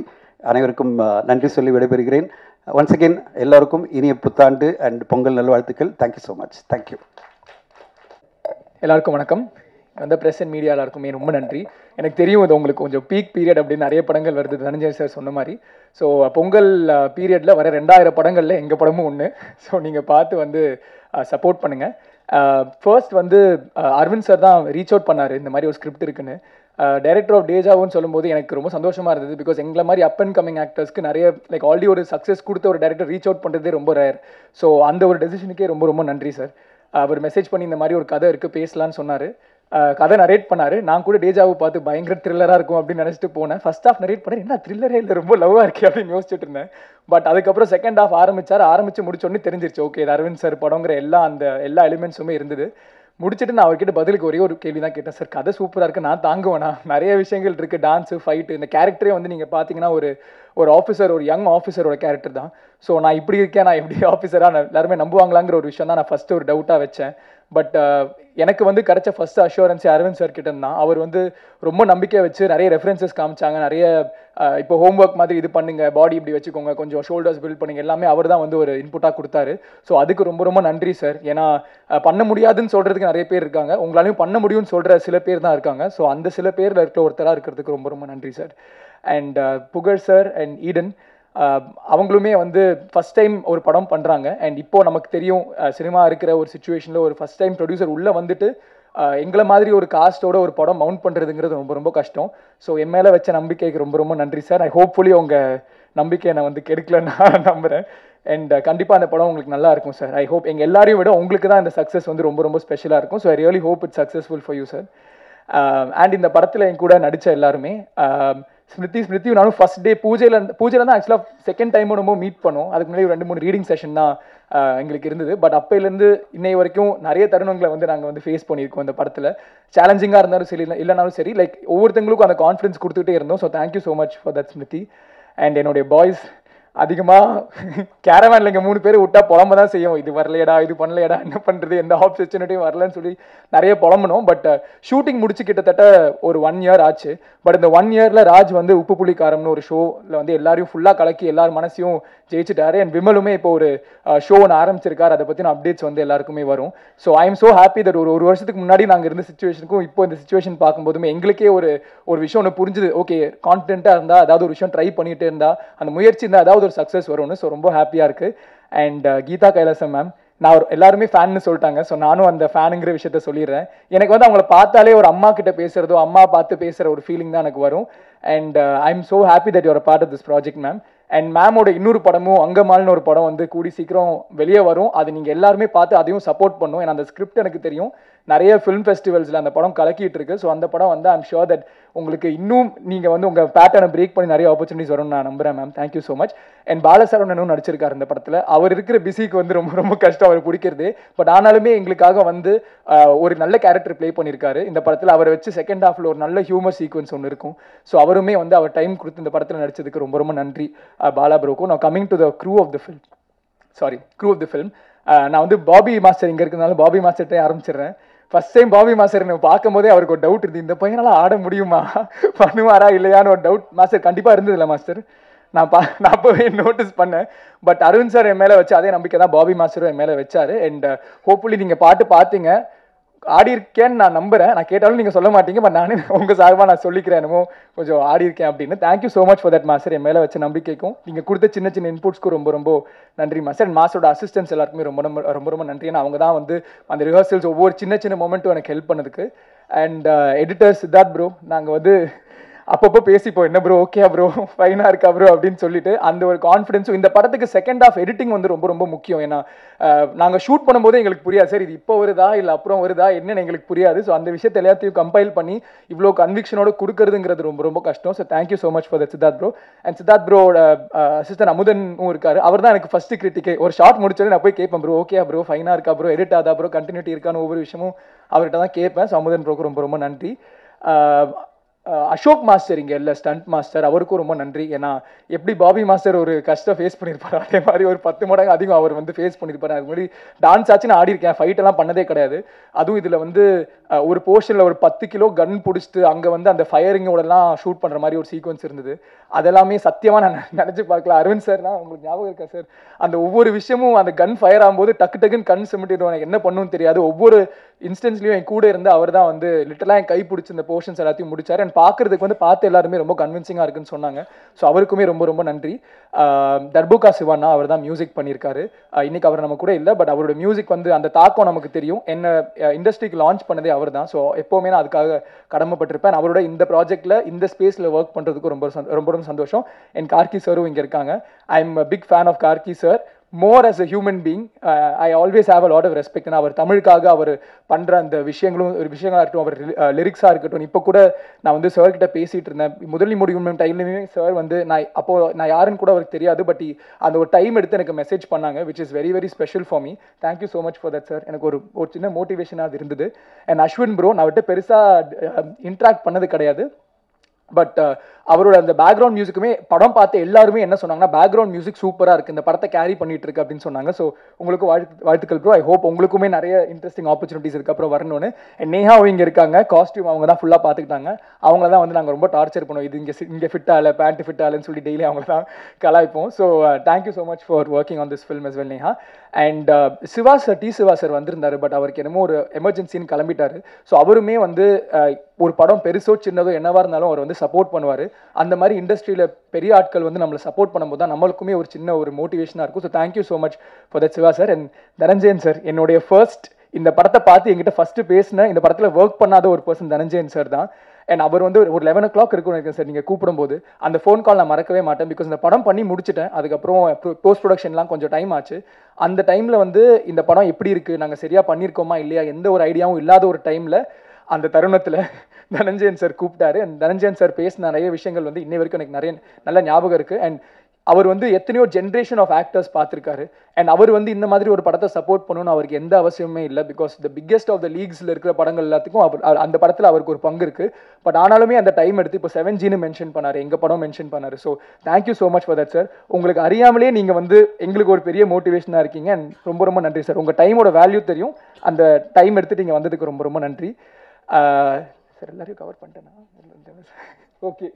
அனைவருக்கும் நன்றி சொல்லி விடைபெறுகிறேன். ஒன்ஸ் அகெயின் எல்லாருக்கும் இனிய புத்தாண்டு அண்ட் பொங்கல் நல்வாழ்த்துக்கள். Thank you so much. தேங்க்யூ. எல்லாருக்கும் வணக்கம். வந்த ப்ரெஸ் அண்ட் மீடியா எல்லாருக்குமே ரொம்ப நன்றி. எனக்கு தெரியும் இது உங்களுக்கு கொஞ்சம் பீக் பீரியட் அப்படின்னு நிறைய படங்கள் வருது, தனஞ்சய் சார் சொன்ன மாதிரி. ஸோ பொங்கல் பீரியடில் வர 2000 படங்களில் எங்கள் படமும் ஒன்று. ஸோ நீங்கள் பார்த்து வந்து சப்போர்ட் பண்ணுங்கள். ஃபர்ஸ்ட் வந்து அரவிந்த் சார் தான் ரீச் அவுட் பண்ணார், இந்த மாதிரி ஒரு ஸ்கிரிப்ட் இருக்குன்னு. டைரக்டர் ஆஃப் டேஜாவுன்னு சொல்லும்போது எனக்கு ரொம்ப சந்தோஷமாக இருந்தது. பிகாஸ் எங்களை மாதிரி அப் அண்ட் கமிங் ஆக்டர்ஸ்க்கு நிறைய லைக் ஆல்ரெடி ஒரு சக்ஸஸ் கொடுத்த ஒரு டைரக்டர் ரீச் அவுட் பண்ணுறதே ரொம்ப ரேர். ஸோ அந்த ஒரு டெசிஷனுக்கே ரொம்ப ரொம்ப நன்றி சார். அவர் மெசேஜ் பண்ணி இந்த மாதிரி ஒரு கதை இருக்குது பேசலான்னு சொன்னார். கதை நரேட் பண்ணார். நான் கூட டேஜாவை பார்த்து பயங்கர த்ரில்லராக இருக்கும் அப்படின்னு நினச்சிட்டு போனேன். ஃபர்ஸ்ட் ஹாஃப் நரேட் பண்ணேன், என்ன த்ரில்லரே இல்லை, ரொம்ப லவ்வாக இருக்கே அப்படின்னு யோசிச்சுட்டு இருந்தேன். பட் அதுக்கப்புறம் செகண்ட் ஹாஃப் ஆரம்பிச்சு முடிச்சோடனே தெரிஞ்சிருச்சு, ஓகே இது அரவிந்த் சார் படங்கிற எல்லா எலிமெண்ட்ஸுமே இருந்தது. முடிச்சுட்டு நான் அவர்கிட்ட பதிலுக்கு ஒரே ஒரு கேள்வி தான் கேட்டேன், சார் கதை சூப்பராக இருக்குது, நான் தாங்குவேனா, நிறைய விஷயங்கள் இருக்குது, டான்ஸு ஃபைட்டு, இந்த கேரக்டரே வந்து நீங்கள் பார்த்தீங்கன்னா ஒரு ஆஃபீஸர், ஒரு யங் ஆஃபீஸரோட கேரக்டர் தான். ஸோ நான் இப்படி இருக்கேன், நான் எப்படி ஆஃபீஸராக எல்லாருமே நம்புவாங்களாங்கிற ஒரு விஷயம் தான் நான் ஃபஸ்ட்டு ஒரு டவுட்டாக வச்சேன். பட் எனக்கு வந்து கிடைச்ச ஃபர்ஸ்ட் அஷூரன்ஸ் அரவிந்த் சார் கிட்ட இருந்தான். அவர் வந்து ரொம்ப நம்பிக்கை வச்சு நிறைய ரெஃபரன்சஸ் காமிச்சாங்க, நிறைய இப்போ ஹோம்ஒர்க் மாதிரி இது பண்ணுங்க, பாடி இப்படி வச்சுக்கோங்க, கொஞ்சம் ஷோல்டர்ஸ் பில்ட் பண்ணுங்க, எல்லாமே அவர் தான் வந்து ஒரு இன்புட்டாக கொடுத்தாரு. ஸோ அதுக்கு ரொம்ப ரொம்ப நன்றி சார். ஏன்னா பண்ண முடியாதுன்னு சொல்கிறதுக்கு நிறைய பேர் இருக்காங்க, உங்களாலையும் பண்ண முடியும்னு சொல்கிற சில பேர் தான் இருக்காங்க. ஸோ அந்த சில பேரில் இருக்கிற ஒருத்தராக இருக்கிறதுக்கு ரொம்ப ரொம்ப நன்றி சார். அண்ட் புகழ் சார் அண்ட் ஈடன் அவங்களுமே வந்து ஃபஸ்ட் டைம் ஒரு படம் பண்ணுறாங்க. அண்ட் இப்போது நமக்கு தெரியும் சினிமா இருக்கிற ஒரு சுச்சுவேஷனில் ஒரு ஃபஸ்ட் டைம் ப்ரொடியூசர் உள்ளே வந்துட்டு எங்களை மாதிரி ஒரு காஸ்ட்டோட ஒரு படம் மவுண்ட் பண்ணுறதுங்கிறது ரொம்ப ரொம்ப கஷ்டம். ஸோ என் மேலே வச்ச நம்பிக்கைக்கு ரொம்ப ரொம்ப நன்றி சார். ஐ ஹோப்ஃபுல்லி உங்கள் நம்பிக்கையை நான் வந்து கெடுக்கலன்னு நான் நம்புகிறேன். அண்ட் கண்டிப்பாக அந்த படம் உங்களுக்கு நல்லா இருக்கும் சார். ஐ ஹோப் எங்கள் எல்லாரையும் விட உங்களுக்கு தான் இந்த சக்ஸஸ் வந்து ரொம்ப ரொம்ப ஸ்பெஷலாக இருக்கும். So I really hope it's successful for you sir. And இந்த படத்தில் என் கூட நடித்த எல்லாருமே ஸ்மிருதியும் நானும் ஃபர்ஸ்ட் டே பூஜையில் தான் ஆக்சுவலாக செகண்ட் டைம் நம்ம மீட் பண்ணோம். அதுக்கு முன்னாடி 2-3 ரீடிங் செஷன் தான் எங்களுக்கு இருந்தது. பட் அப்போலேருந்து இன்னை வரைக்கும் நிறைய தருணங்களை வந்து நாங்கள் வந்து ஃபேஸ் பண்ணியிருக்கோம் இந்த படத்தில். சேலஞ்சிங்காக இருந்தாலும் சரி, இல்லைனாலும் சரி, லைக் ஒவ்வொருத்தங்களுக்கும் அந்த கான்ஃபிடன்ஸ் கொடுத்துட்டே இருந்தோம். So thank you so much for that Smriti. And என்னுடைய பாய்ஸ் அதிகமாக கேரவேனில் இங்கே 3 பேர் விட்டா புலம்ப தான் செய்யும், இது வரலையடா, இது பண்ணலையடா, என்ன பண்ணுறது, எந்த ஆப்பர்ச்சுனிட்டியும் வரலன்னு சொல்லி நிறைய புலம்பணும். பட் ஷூட்டிங் முடிச்சு கிட்டத்தட்ட ஒரு 1 இயர் ஆச்சு. பட் இந்த 1 இயரில் ராஜ் வந்து உப்பு புளி காரம்னு ஒரு ஷோவில் வந்து எல்லாரையும் ஃபுல்லாக கலக்கி எல்லார் மனசையும் ஜெயிச்சிட்டாரு. அண்ட் விமலுமே இப்போ ஒரு ஷோ ஒன்று ஆரம்பிச்சிருக்காரு, அதை பற்றின அப்டேட்ஸ் வந்து எல்லாருக்குமே வரும். So I am so happy that ஒரு வருஷத்துக்கு முன்னாடி நாங்கள் இருந்த சுச்சுவேஷனுக்கும் இப்போ இந்த சுச்சுவேஷன் பார்க்கும்போதுமே எங்களுக்கே ஒரு விஷயம் ஒன்று புரிஞ்சுது. ஓகே, கான்ஃபிடென்ட்டாக இருந்தால் அதாவது ஒரு விஷயம் ட்ரை பண்ணிகிட்டே இருந்தால் அந்த முயற்சி இருந்தால் அதாவது ஒரு சக்ஸஸ் வரும்னு. ஸோ ரொம்ப ஹாப்பியாக இருக்குது. அண்ட் கீதா கைலாசம் மேம், நான் எல்லாருமே ஃபேன்னு சொல்லிட்டாங்க. ஸோ நானும் அந்த ஃபேனுங்கிற விஷயத்த சொல்லிடுறேன். எனக்கு வந்து அவங்கள பார்த்தாலே ஒரு அம்மா கிட்ட பேசுகிறதோ அம்மா பார்த்து பேசுகிற ஒரு ஃபீலிங் தான் எனக்கு வரும். And I am so happy that you're a part of this project ma'am. And மேமோட இன்னொரு படமும் அங்கமால்னு ஒரு படம் வந்து கூடி சீக்கிரம் வெளியே வரும். அது நீங்கள் எல்லாருமே பார்த்து அதையும் சப்போர்ட் பண்ணும். ஏன்னா அந்த ஸ்கிரிப்ட் எனக்கு தெரியும், நிறைய ஃபிலிம் ஃபெஸ்டிவல்ஸில் அந்த படம் கலக்கிட்டு இருக்கு. ஸோ அந்த படம் வந்து ஐம் ஷுர் தட் உங்களுக்கு இன்னும் நீங்கள் வந்து உங்கள் பேட்டர்னை பிரேக் பண்ணி நிறைய ஆப்பர்ச்சுனிட்டிஸ் வரும்னு நான் நம்புகிறேன் ma'am. Thank you so much. And பாலசரவணனும் நடிச்சிருக்காரு இந்த படத்தில். அவர் இருக்கிற பிஸிக்கு வந்து ரொம்ப ரொம்ப கஷ்டம் அவர் பிடிக்கிறது. பட் ஆனாலுமே எங்களுக்காக வந்து ஒரு நல்ல கேரக்டர் ப்ளே பண்ணியிருக்காரு இந்த படத்தில். அவரை வச்சு செகண்ட் ஹாஃபில் ஒரு நல்ல ஹியூமர் சீக்வன்ஸ் ஒன்று இருக்கும். ஸோ அவருமே வந்து அவர் டைம் கொடுத்து இந்த படத்தில் நடிச்சதுக்கு ரொம்ப ரொம்ப நன்றி பாலா ப்ரோக்கும். நான் coming to the crew of the film நான் வந்து பாபி மாஸ்டர் இங்கே இருக்கிறதுனால பாபி மாஸ்டர்கிட்டே ஆரம்பிச்சிடுறேன். ஃபர்ஸ்ட் டைம் பாபி மாஸ்டர் பார்க்கும்போதே அவருக்கு ஒரு டவுட் இருந்தது, இந்த பையனால ஆட முடியுமா, பண்ணுவாரா இல்லையான்னு ஒரு டவுட் மாஸ்டர் கண்டிப்பாக இருந்ததில்ல மாஸ்டர். நான் அப்போவே நோட்டீஸ் பண்ணேன். பட் அரவிந்த் சார் என் மேலே வச்சு அதே நம்பிக்கை தான் பாபி மாஸ்டரும் என் மேலே வச்சாரு. அண்ட் ஹோப்ஃபுல்லி நீங்கள் பாட்டு பார்த்தீங்க, ஆடி இருக்கேன்னு நான் நம்புகிறேன். நான் கேட்டாலும் நீங்கள் சொல்ல மாட்டீங்க, பட் நானே உங்கள் சார்பாக நான் சொல்லிக்கிறேன் என்னமோ கொஞ்சம் ஆடி இருக்கேன் அப்படின்னு. Thank you so much for that master. என் மேலே வச்ச நம்பிக்கைக்கும் நீங்கள் கொடுத்த சின்ன சின்ன இன்புட்ஸ்க்கும் ரொம்ப ரொம்ப நன்றி மாஸ்டர். அண்ட் மாஸ்டரோட அசிஸ்டன்ஸ் எல்லாருக்குமே ரொம்ப ரொம்ப நன்றி. ஏன்னா அவங்க தான் வந்து அந்த ரிஹர்சல்ஸ் ஒவ்வொரு சின்ன சின்ன மொமெண்ட்டும் எனக்கு ஹெல்ப் பண்ணதுக்கு. அண்ட் எடிட்டர் சித்தார்த் ப்ரோ, நாங்கள் வந்து அப்பப்போ பேசிப்போம், என்ன ப்ரோ ஓகே ப்ரோ ஃபைனாக இருக்கா ப்ரோ அப்படின்னு சொல்லிட்டு அந்த ஒரு கான்ஃபிடன்ஸும். இந்த படத்துக்கு செகண்ட் ஹாஃப் எடிட்டிங் வந்து ரொம்ப ரொம்ப முக்கியம். ஏன்னா நாங்கள் ஷூட் பண்ணும்போது எங்களுக்கு புரியாது, சார் இது இப்போ வருதா இல்லை அப்புறம் வருதா என்னன்னு எங்களுக்கு புரியாது. ஸோ அந்த விஷயத்தை எல்லாத்தையும் கம்பைல் பண்ணி இவ்வளோ கன்விக்ஷனோட கொடுக்குறதுங்கிறது ரொம்ப ரொம்ப கஷ்டம். So thank you so much for that Siddharth bro. And Siddharth ப்ரோட அசிஸ்டன்ட் அமுதனும் இருக்காரு. அவர் தான் எனக்கு ஃபர்ஸ்ட் கிரிட்டிக்கே. ஒரு ஷார்ட் முடிச்சோடனே நான் போய் கேட்பேன், ப்ரோ ஓகே ப்ரோ ஃபைனாக இருக்கா ப்ரோ, எடிட் ஆதா ப்ரோ, கண்டினியூட்டி இருக்கான்னு ஒவ்வொரு விஷயமும் அவர்கிட்ட தான் கேட்பேன். ஸோ அமுதன் ப்ரோக்கு ரொம்ப ரொம்ப நன்றி. அசோக் மாஸ்டர் இங்கே இல்லை, ஸ்டண்ட் மாஸ்டர், அவருக்கும் ரொம்ப நன்றி. ஏன்னா எப்படி பாபி மாஸ்டர் ஒரு கஷ்டம் ஃபேஸ் பண்ணியிருப்பாரு, அதே மாதிரி ஒரு 10 மடங்கு அதிகம் அவர் வந்து ஃபேஸ் பண்ணியிருப்பாரு. அதுக்கு முன்னாடி டான்ஸ் ஆச்சு நான் ஆடி இருக்கேன், ஃபைட்டெல்லாம் பண்ணதே கிடையாது. அதுவும் இதில் வந்து ஒரு போர்ஷனில் ஒரு 10 கிலோ கன் பிடிச்சிட்டு அங்கே வந்து அந்த ஃபயரிங்கோடலாம் ஷூட் பண்ணுற மாதிரி ஒரு சீக்வன்ஸ் இருந்தது. அதெல்லாமே சத்தியமாக நான் நினச்சி பார்க்கல. அரவிந்த் சார்னா உங்களுக்கு ஞாபகம் இருக்கா சார், அந்த ஒவ்வொரு விஷயமும் அந்த கன் ஃபயர் ஆகும்போது டக்குன்னு கண் சிமிட்டிடுவோம், எனக்கு என்ன பண்ணணும்னு தெரியாது. ஒவ்வொரு இன்ஸ்டன்ஸ்லையும் என் கூட இருந்து அவர் தான் வந்து லிட்டலாக என் கை பிடிச்சி இந்த போர்ஷன்ஸ் எல்லாத்தையும் முடிச்சார். அண்ட் பார்க்கறதுக்கு வந்து பார்த்து எல்லாருமே ரொம்ப கன்வின்சிங்காக இருக்குன்னு சொன்னாங்க. ஸோ அவருக்குமே ரொம்ப ரொம்ப நன்றி. தர்புகா சிவானா அவர் தான் மியூசிக் பண்ணியிருக்காரு. இன்னைக்கு அவர் நம்ம கூட இல்லை, பட் அவரோட மியூசிக் வந்து அந்த தாக்கம் நமக்கு தெரியும். என்ன இண்டஸ்ட்ரிக்கு லான்ச் பண்ணதே அவர் தான். ஸோ எப்போவுமே நான் அதுக்காக கடமைப்பட்டிருப்பேன். அவரோட இந்த ப்ராஜெக்டில் இந்த ஸ்பேஸில் ஒர்க் பண்ணுறதுக்கு ரொம்ப ரொம்ப சந்தோஷம். என் கார்கி சாரும் இங்கே இருக்காங்க. I am big fan of Gargi sir. More as a human being I always have a lot of respect. அவர் தமிழுக்காக அவர் பண்ணுற அந்த விஷயங்களாக இருக்கட்டும், அவர் லிரிக்ஸாக இருக்கட்டும். இப்போ கூட நான் வந்து சார் கிட்ட பேசிகிட்டு இருந்தேன். முதலி முடியும் டைம்லையுமே சார் வந்து நான் யாருன்னு கூட அவருக்கு தெரியாது, பட் அந்த ஒரு டைம் எடுத்து எனக்கு மெசேஜ் பண்ணாங்க, which is very very special for me. Thank you so much for that sir. எனக்கு ஒரு சின்ன மோட்டிவேஷனாக அது இருந்தது. அண்ட் அஸ்வின் ப்ரோ, நான் விட்டு பெருசாக இன்ட்ராக்ட் பண்ணது கிடையாது, பட் அவரோட அந்த பேக்ரவுண்ட் மியூசிக்குமே படம் பார்த்து எல்லாருமே என்ன சொன்னாங்கன்னா, பேக்ரவுண்ட் மியூசிக் சூப்பராக இருக்குது, இந்த படத்தை கேரி பண்ணிட்டு இருக்கு அப்படின்னு சொன்னாங்க. ஸோ உங்களுக்கு வாழ்த்துக்கள் ப்ரோ. ஐ ஹோப் உங்களுக்குமே நிறைய இன்ட்ரெஸ்டிங் ஆப்பர்ச்சுனிட்டிஸ் இதுக்கப்புறம் வரணும்னு. நேஹாவும் இங்கே இருக்காங்க, காஸ்டியூம் அவங்க தான் ஃபுல்லாக பார்த்துக்கிட்டாங்க. அவங்கள தான் வந்து நாங்கள் ரொம்ப டார்ச்சர் பண்ணுவோம், இது இங்கே ஃபிட் ஆகலை, பேண்ட் ஃபிட் ஆகலைன்னு சொல்லி டெய்லி அவங்கள தான் கலாய்ப்போம். So thank you so much for working on this film as well Neha. And Siva sir வந்திருந்தாரு, பட் அவருக்கு என்னமோ ஒரு எமர்ஜென்சின்னு கிளம்பிட்டாரு. ஸோ அவருமே வந்து ஒரு படம் பெருசோ சின்னதோ என்னவா இருந்தாலும் அவர் வந்து சப்போர்ட் பண்ணுவார். அந்த மாதிரி இண்டஸ்ட்ரியில் பெரிய ஆட்கள் வந்து நம்மளை சப்போர்ட் பண்ணும்போது தான் நம்மளுக்குமே ஒரு சின்ன ஒரு மோட்டிவேஷனாக இருக்கும். So thank you so much for that Siva sir. And Dhananjayan sir, என்னுடைய ஃபர்ஸ்ட் இந்த படத்தை பார்த்து எங்கிட்ட ஃபஸ்ட்டு பேசின, இந்த படத்தில் ஒர்க் பண்ணாத ஒரு பர்சன் தனஞ்சயன் சார் தான். அண்ட் அவர் வந்து ஒரு 11 o'clock இருக்கும்னு நினைக்கிறேன் சார் நீங்கள் கூப்பிடும்போது. அந்த ஃபோன் கால் நான் மறக்கவே மாட்டேன், பிகாஸ் இந்த படம் பண்ணி முடிச்சிட்டேன். அதுக்கப்புறம் போஸ்ட் ப்ரொடக்ஷன்லாம் கொஞ்சம் டைம் ஆச்சு. அந்த டைமில் வந்து இந்த படம் எப்படி இருக்குது, நாங்கள் சரியாக பண்ணியிருக்கோமா இல்லையா, எந்த ஒரு ஐடியாவும் இல்லாத ஒரு டைமில் அந்த தருணத்தில் தனஞ்சயன் சார் கூப்பிட்டாரு. அண்ட் தனஞ்சயன் சார் பேசின நிறைய விஷயங்கள் வந்து இன்னை வரைக்கும் எனக்கு நிறைய நல்ல ஞாபகம் இருக்குது. அண்ட் அவர் வந்து எத்தனையோ ஜென்ரேஷன் ஆஃப் ஆக்டர்ஸ் பார்த்துருக்காரு. அண்ட் அவர் வந்து இந்த மாதிரி ஒரு படத்தை சப்போர்ட் பண்ணணும்னு அவருக்கு எந்த அவசியமே இல்லை, because the biggest of the லீக்ஸில் இருக்கிற படங்கள் எல்லாத்துக்கும் அந்த படத்தில் அவருக்கு ஒரு பங்கு இருக்குது. பட் ஆனாலுமே அந்த டைம் எடுத்து இப்போ 7Gன்னு மென்ஷன் பண்ணார், எங்கள் படம் மென்ஷன் பண்ணார். So thank you so much for that sir. உங்களுக்கு அறியாமலே நீங்கள் வந்து எங்களுக்கு ஒரு பெரிய மோட்டிவேஷனாக இருக்கீங்க. அண்ட் ரொம்ப ரொம்ப நன்றி சார். உங்கள் டைமோட வேல்யூ தெரியும், அந்த டைம் எடுத்துட்டு நீங்கள் வந்ததுக்கு ரொம்ப ரொம்ப நன்றி சார். எல்லாரையும் கவர் பண்ணிட்டேன்னா ஓகே,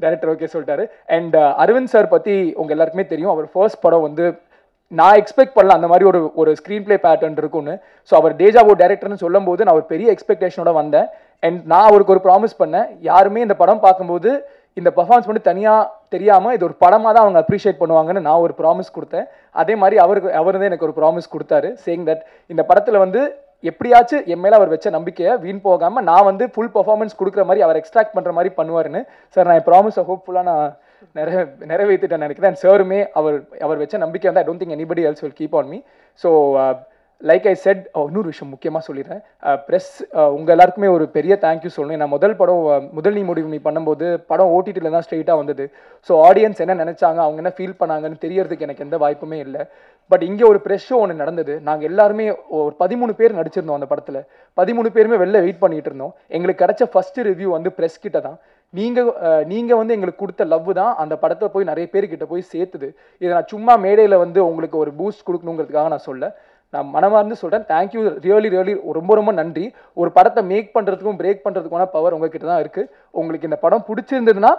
டைரக்டர் ஓகே சொல்லிட்டாரு. அண்ட் அரவிந்த் சார் பற்றி உங்கள் எல்லாருக்குமே தெரியும். அவர் ஃபர்ஸ்ட் படம் வந்து நான் எக்ஸ்பெக்ட் பண்ணல அந்த மாதிரி ஒரு ஸ்க்ரீன் பிளே பேட்டர்ன் இருக்குன்னு. ஸோ அவர் டேஜாவோ டைரக்டர்னு சொல்லும் போது நான் ஒரு பெரிய எக்ஸ்பெக்டேஷனோட வந்தேன். அண்ட் நான் அவருக்கு ஒரு ப்ராமிஸ் பண்ணேன், யாருமே இந்த படம் பார்க்கும்போது இந்த பர்ஃபார்மன்ஸ் மட்டும் தனியாக தெரியாமல் இது ஒரு படமாக தான் அவங்க அப்ரிஷியேட் பண்ணுவாங்கன்னு நான் ஒரு ப்ராமிஸ் கொடுத்தேன். அதே மாதிரி அவர் தான் எனக்கு ஒரு ப்ராமிஸ் கொடுத்தாரு, சேயிங் தட் இந்த படத்தில் வந்து எப்படியாச்சும் என் மேலே அவர் வச்ச நம்பிக்கையை வீண் போகாமல் நான் வந்து ஃபுல் பர்ஃபார்மன்ஸ் கொடுக்குற மாதிரி அவர் எக்ஸ்ட்ராக்ட் பண்ணுற மாதிரி பண்ணுவாருன்னு. சார் நான் என் ப்ராமிஸை ஹோப்ஃபுல்லாக நான் நிறைவேற்றிட்டேன் நினைக்கிறேன். அண்ட் சாருமே அவர் வச்ச நம்பிக்கை வந்து I don't think anybody else will keep on me. So like I set, இன்னொரு விஷயம் முக்கியமாக சொல்லிடுறேன், ப்ரெஸ் உங்கள் எல்லாருக்குமே ஒரு பெரிய தேங்க்யூ சொல்லணும். நான் முதல் படம் முதல் நீ முடிவு நீ பண்ணும்போது படம் ஓடிடியில் தான் ஸ்ட்ரெயிட்டாக வந்தது. ஸோ ஆடியன்ஸ் என்ன நினச்சாங்க, அவங்க என்ன ஃபீல் பண்ணாங்கன்னு தெரியறதுக்கு எனக்கு எந்த வாய்ப்புமே இல்லை. பட் இங்கே ஒரு ப்ரெஸ் ஷோ ஒன்று நடந்தது. நாங்கள் எல்லாருமே ஒரு 13 பேர் நடிச்சிருந்தோம் அந்த படத்தில். 13 பேருமே வெளில வெயிட் பண்ணிட்டு இருந்தோம். எங்களுக்கு கிடைச்ச ஃபர்ஸ்ட் ரிவ்யூ வந்து ப்ரெஸ் கிட்ட தான். நீங்கள் வந்து எங்களுக்கு கொடுத்த லவ் தான் அந்த படத்தை போய் நிறைய பேர்கிட்ட போய் சேர்த்துது. இதை நான் சும்மா மேடையில் வந்து உங்களுக்கு ஒரு பூஸ்ட் கொடுக்கணுங்கிறதுக்காக நான் சொல்ல, நான் மனமார்ந்து சொல்கிறேன். தேங்க்யூ, ரியலி ரொம்ப ரொம்ப நன்றி. ஒரு படத்தை மேக் பண்ணுறதுக்கும் பிரேக் பண்ணுறதுக்கான பவர் உங்ககிட்ட தான் இருக்குது. உங்களுக்கு இந்த படம் பிடிச்சிருந்ததுன்னா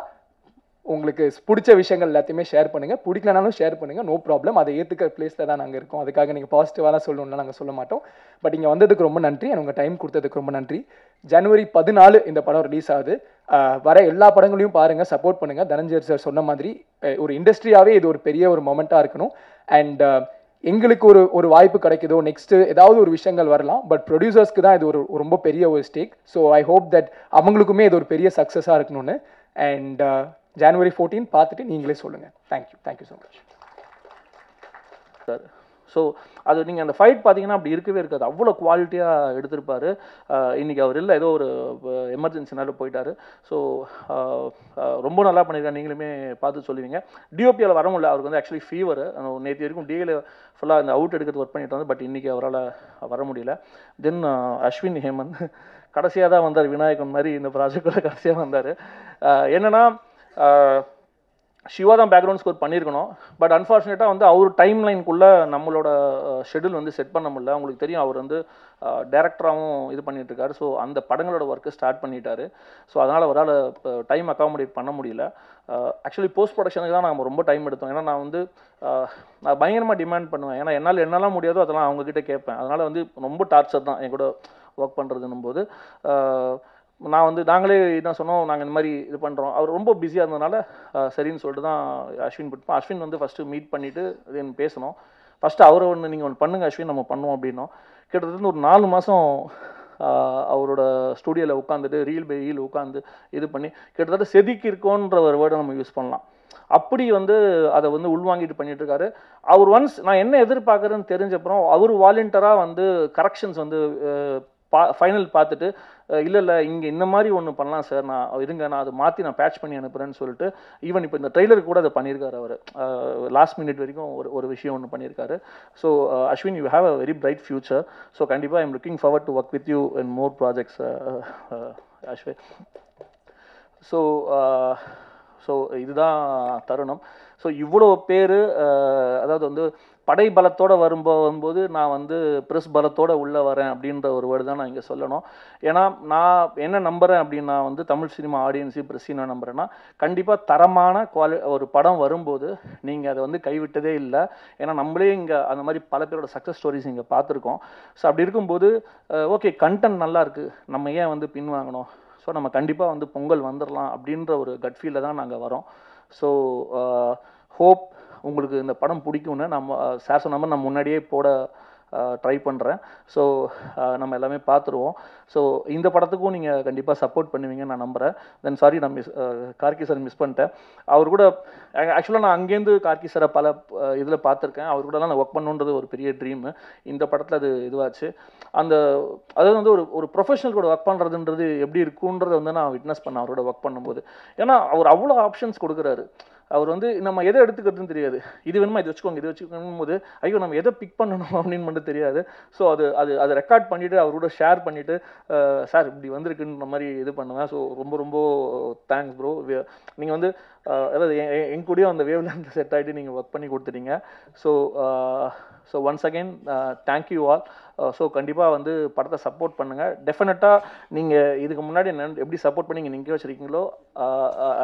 உங்களுக்கு பிடிச்ச விஷயங்கள் எல்லாத்தையுமே ஷேர் பண்ணுங்கள், பிடிக்கலனாலும் ஷேர் பண்ணுங்கள், நோ ப்ராப்ளம். அதை ஏற்றுக்கிற பிளேஸில் தான் நாங்கள் இருக்கோம். அதுக்காக நீங்கள் பாசிட்டிவாக தான் சொல்லணும்னா நாங்கள் சொல்ல மாட்டோம். பட் இங்கே வந்ததுக்கு ரொம்ப நன்றி, உங்கள் டைம் கொடுத்ததுக்கு ரொம்ப நன்றி. ஜனவரி 14 இந்த படம் ரிலீஸ் ஆகுது. வர எல்லா படங்களையும் பாருங்கள், சப்போர்ட் பண்ணுங்கள். தனஞ்சயன் சார் சொன்ன மாதிரி ஒரு இண்டஸ்ட்ரியாகவே இது ஒரு பெரிய ஒரு மொமெண்ட்டாக இருக்கணும். அண்ட் எங்களுக்கு ஒரு வாய்ப்பு கிடைக்குதோ, நெக்ஸ்ட்டு ஏதாவது ஒரு விஷயங்கள் வரலாம், பட் ப்ரொடியூசர்ஸ்க்கு தான் இது ஒரு ரொம்ப பெரிய ஒரு stake. So I hope that அவங்களுக்குமே இது ஒரு பெரிய சக்ஸஸாக இருக்கணும்னு. அண்ட் January 14 பார்த்துட்டு நீங்களே சொல்லுங்கள். Thank you so much sir. So அது நீங்கள் அந்த ஃபைட் பார்த்தீங்கன்னா அப்படி இருக்கவே இருக்காது, அவ்வளோ குவாலிட்டியாக எடுத்திருப்பார். இன்றைக்கி அவர் இல்லை, ஏதோ ஒரு எமர்ஜென்சினால போயிட்டார். ஸோ ரொம்ப நல்லா பண்ணியிருக்காரு, நீங்களுமே பார்த்து சொல்லுவீங்க. டிஓபியால் வர முடியல, அவருக்கு வந்து ஆக்சுவலி ஃபீவர். நேற்று வரைக்கும் டிஏல ஃபுல்லாக இந்த அவுட் எடுக்கிறது ஒர்க் பண்ணிட்டு வந்தார், பட் இன்றைக்கி அவரால் வர முடியல. தென் அஸ்வின் ஹேமந்த் கடைசியாக தான் வந்தார், விநாயகன் மாதிரி இந்த ப்ராஜெக்டில் கடைசியாக வந்தார். என்னென்னா சிவா தான் பேக்ரவுண்ட் ஸ்கோர் பண்ணியிருக்கணும், பட் அன்ஃபார்ச்சுனேட்டாக வந்து அவர் டைம் லைனுக்குள்ளே நம்மளோட ஷெடியூல் வந்து செட் பண்ண முடியல. உங்களுக்கு தெரியும், அவர் வந்து டேரக்டராகவும் இது பண்ணிகிட்ருக்காரு. ஸோ அந்த படங்களோட ஒர்க்கு ஸ்டார்ட் பண்ணிட்டாரு. ஸோ அதனால் அவரால் இப்போ டைம் அக்காமடேட் பண்ண முடியல. ஆக்சுவலி போஸ்ட் ப்ரொடக்ஷனுக்கு தான் நம்ம ரொம்ப டைம் எடுத்தோம். ஏன்னா நான் வந்து நான் பயங்கரமாக டிமாண்ட் பண்ணுவேன். ஏன்னா என்னால் என்னெல்லாம் முடியாதோ அதெல்லாம் அவங்கக்கிட்ட கேட்பேன். அதனால் வந்து ரொம்ப டார்ச்சர் தான் என் கூட ஒர்க் பண்ணுறதுன்னும் போது நான் வந்து நாங்களே என்ன சொன்னோம், நாங்கள் இந்த மாதிரி இது பண்ணுறோம். அவர் ரொம்ப பிஸியாக இருந்ததுனால சரின்னு சொல்லிட்டு தான் அஸ்வின் விட்டுப்போம். அஸ்வின் வந்து ஃபஸ்ட்டு மீட் பண்ணிவிட்டு தென் பேசணும். ஃபஸ்ட்டு அவரை நீங்கள் ஒன்று பண்ணுங்கள் அஸ்வின், நம்ம பண்ணுவோம் அப்படின்னோம். கிட்டத்தட்ட ஒரு 4 மாதம் அவரோட ஸ்டூடியோவில் உட்காந்துட்டு ரீல் பை ரீல் உட்காந்து இது பண்ணி கிட்டத்தட்ட செதுக்கி இருக்கோன்ற ஒரு வேர்டை நம்ம யூஸ் பண்ணலாம். அப்படி வந்து அதை வந்து உள்வாங்கிட்டு பண்ணிட்டு இருக்காரு. அவர் ஒன்ஸ் நான் என்ன எதிர்பார்க்குறேன்னு தெரிஞ்சப்புறம் அவர் வாலண்டியராக வந்து கரெக்ஷன்ஸ் வந்து ஃபைனல் பார்த்துட்டு இல்லை இங்கே இந்த மாதிரி ஒன்று பண்ணலாம் சார், நான் இருங்க நான் அதை மாற்றி நான் பேட்ச் பண்ணி அனுப்புகிறேன்னு சொல்லிட்டு ஈவன் இப்போ இந்த ட்ரெய்லருக்கு கூட அதை பண்ணியிருக்காரு அவர். லாஸ்ட் மினிட் வரைக்கும் ஒரு விஷயம் ஒன்று பண்ணியிருக்காரு. So Ashwin, you have a very bright future. So கண்டிப்பாக I'm looking forward to work with you in more projects Ashwin. So இதுதான் தருணம். ஸோ இவ்வளோ பேர் அதாவது வந்து படை பலத்தோடு வரும்போது நான் வந்து ப்ரெஸ் பலத்தோடு உள்ளே வரேன் அப்படின்ற ஒரு வேர்டு தான் நான் இங்கே சொல்லணும். ஏன்னா நான் என்ன நம்புகிறேன் அப்படின்னா வந்து தமிழ் சினிமா ஆடியன்ஸையும் ப்ரெஸ்ஸையும் நான் நம்புகிறேன்னா கண்டிப்பாக தரமான ஒரு படம் வரும்போது நீங்கள் அதை வந்து கைவிட்டதே இல்லை. ஏன்னா நம்மளே இங்கே அந்த மாதிரி பல பேரோட சக்ஸஸ் ஸ்டோரிஸ் இங்கே பார்த்துருக்கோம். ஸோ அப்படி இருக்கும்போது ஓகே கண்டென்ட் நல்லா இருக்குது, நம்ம ஏன் வந்து பின்வாங்கணும், ஸோ நம்ம கண்டிப்பாக வந்து பொங்கல் வந்துடலாம் அப்படின்ற ஒரு கட் ஃபீலில் தான் நாங்கள் வரோம். ஸோ ஹோப் உங்களுக்கு இந்த படம் பிடிக்கும்னு நம்ம சார் சொன்ன மாதிரி நான் முன்னாடியே போட ட்ரை பண்ணுறேன். ஸோ நம்ம எல்லாமே பார்த்துருவோம். ஸோ இந்த படத்துக்கும் நீங்கள் கண்டிப்பாக சப்போர்ட் பண்ணுவீங்கன்னு நான் நம்புகிறேன். தென் சாரி நான் கார்கி சார் மிஸ் பண்ணிட்டேன். அவர் கூட ஆக்சுவலாக நான் அங்கேருந்து கார்கி சாரை பல இதில் பார்த்துருக்கேன். அவர் கூடலாம் நான் ஒர்க் பண்ணுன்றது ஒரு பெரிய ட்ரீமு. இந்த படத்தில் அது இதுவாச்சு. அதாவது வந்து ஒரு ப்ரொஃபஷனல் கூட ஒர்க் பண்ணுறதுன்றது எப்படி இருக்குன்றதை வந்து நான் விட்னஸ் பண்ணேன் அவரோட ஒர்க் பண்ணும்போது. ஏன்னா அவர் அவ்வளோ ஆப்ஷன்ஸ் கொடுக்குறாரு. அவர் வந்து நம்ம எதை எடுத்துக்கிறதுன்னு தெரியாது. இது வேணுமா இது வச்சுக்கோங்க, இது வச்சுக்கணும் போது ஐயோ நம்ம எதை பிக் பண்ணணும் அப்படின்னு மட்டும் தெரியாது. ஸோ அதை ரெக்கார்ட் பண்ணிவிட்டு அவரோட ஷேர் பண்ணிவிட்டு சார் இப்படி வந்திருக்குன்ற மாதிரி இது பண்ணுவேன். ஸோ ரொம்ப ரொம்ப தேங்க்ஸ் ப்ரோ. நீங்கள் வந்து அதாவது என் கூடயும் அந்த வேவ்ல இருந்து செட் ஆகிட்டு நீங்கள் ஒர்க் பண்ணி கொடுத்துட்டீங்க. So once again thank you all. So கண்டிப்பாக வந்து படத்தை சப்போர்ட் பண்ணுங்கள். டெஃபினட்டாக நீங்கள் இதுக்கு முன்னாடி எப்படி சப்போர்ட் பண்ணி நீங்கள் நிற்க வச்சுருக்கீங்களோ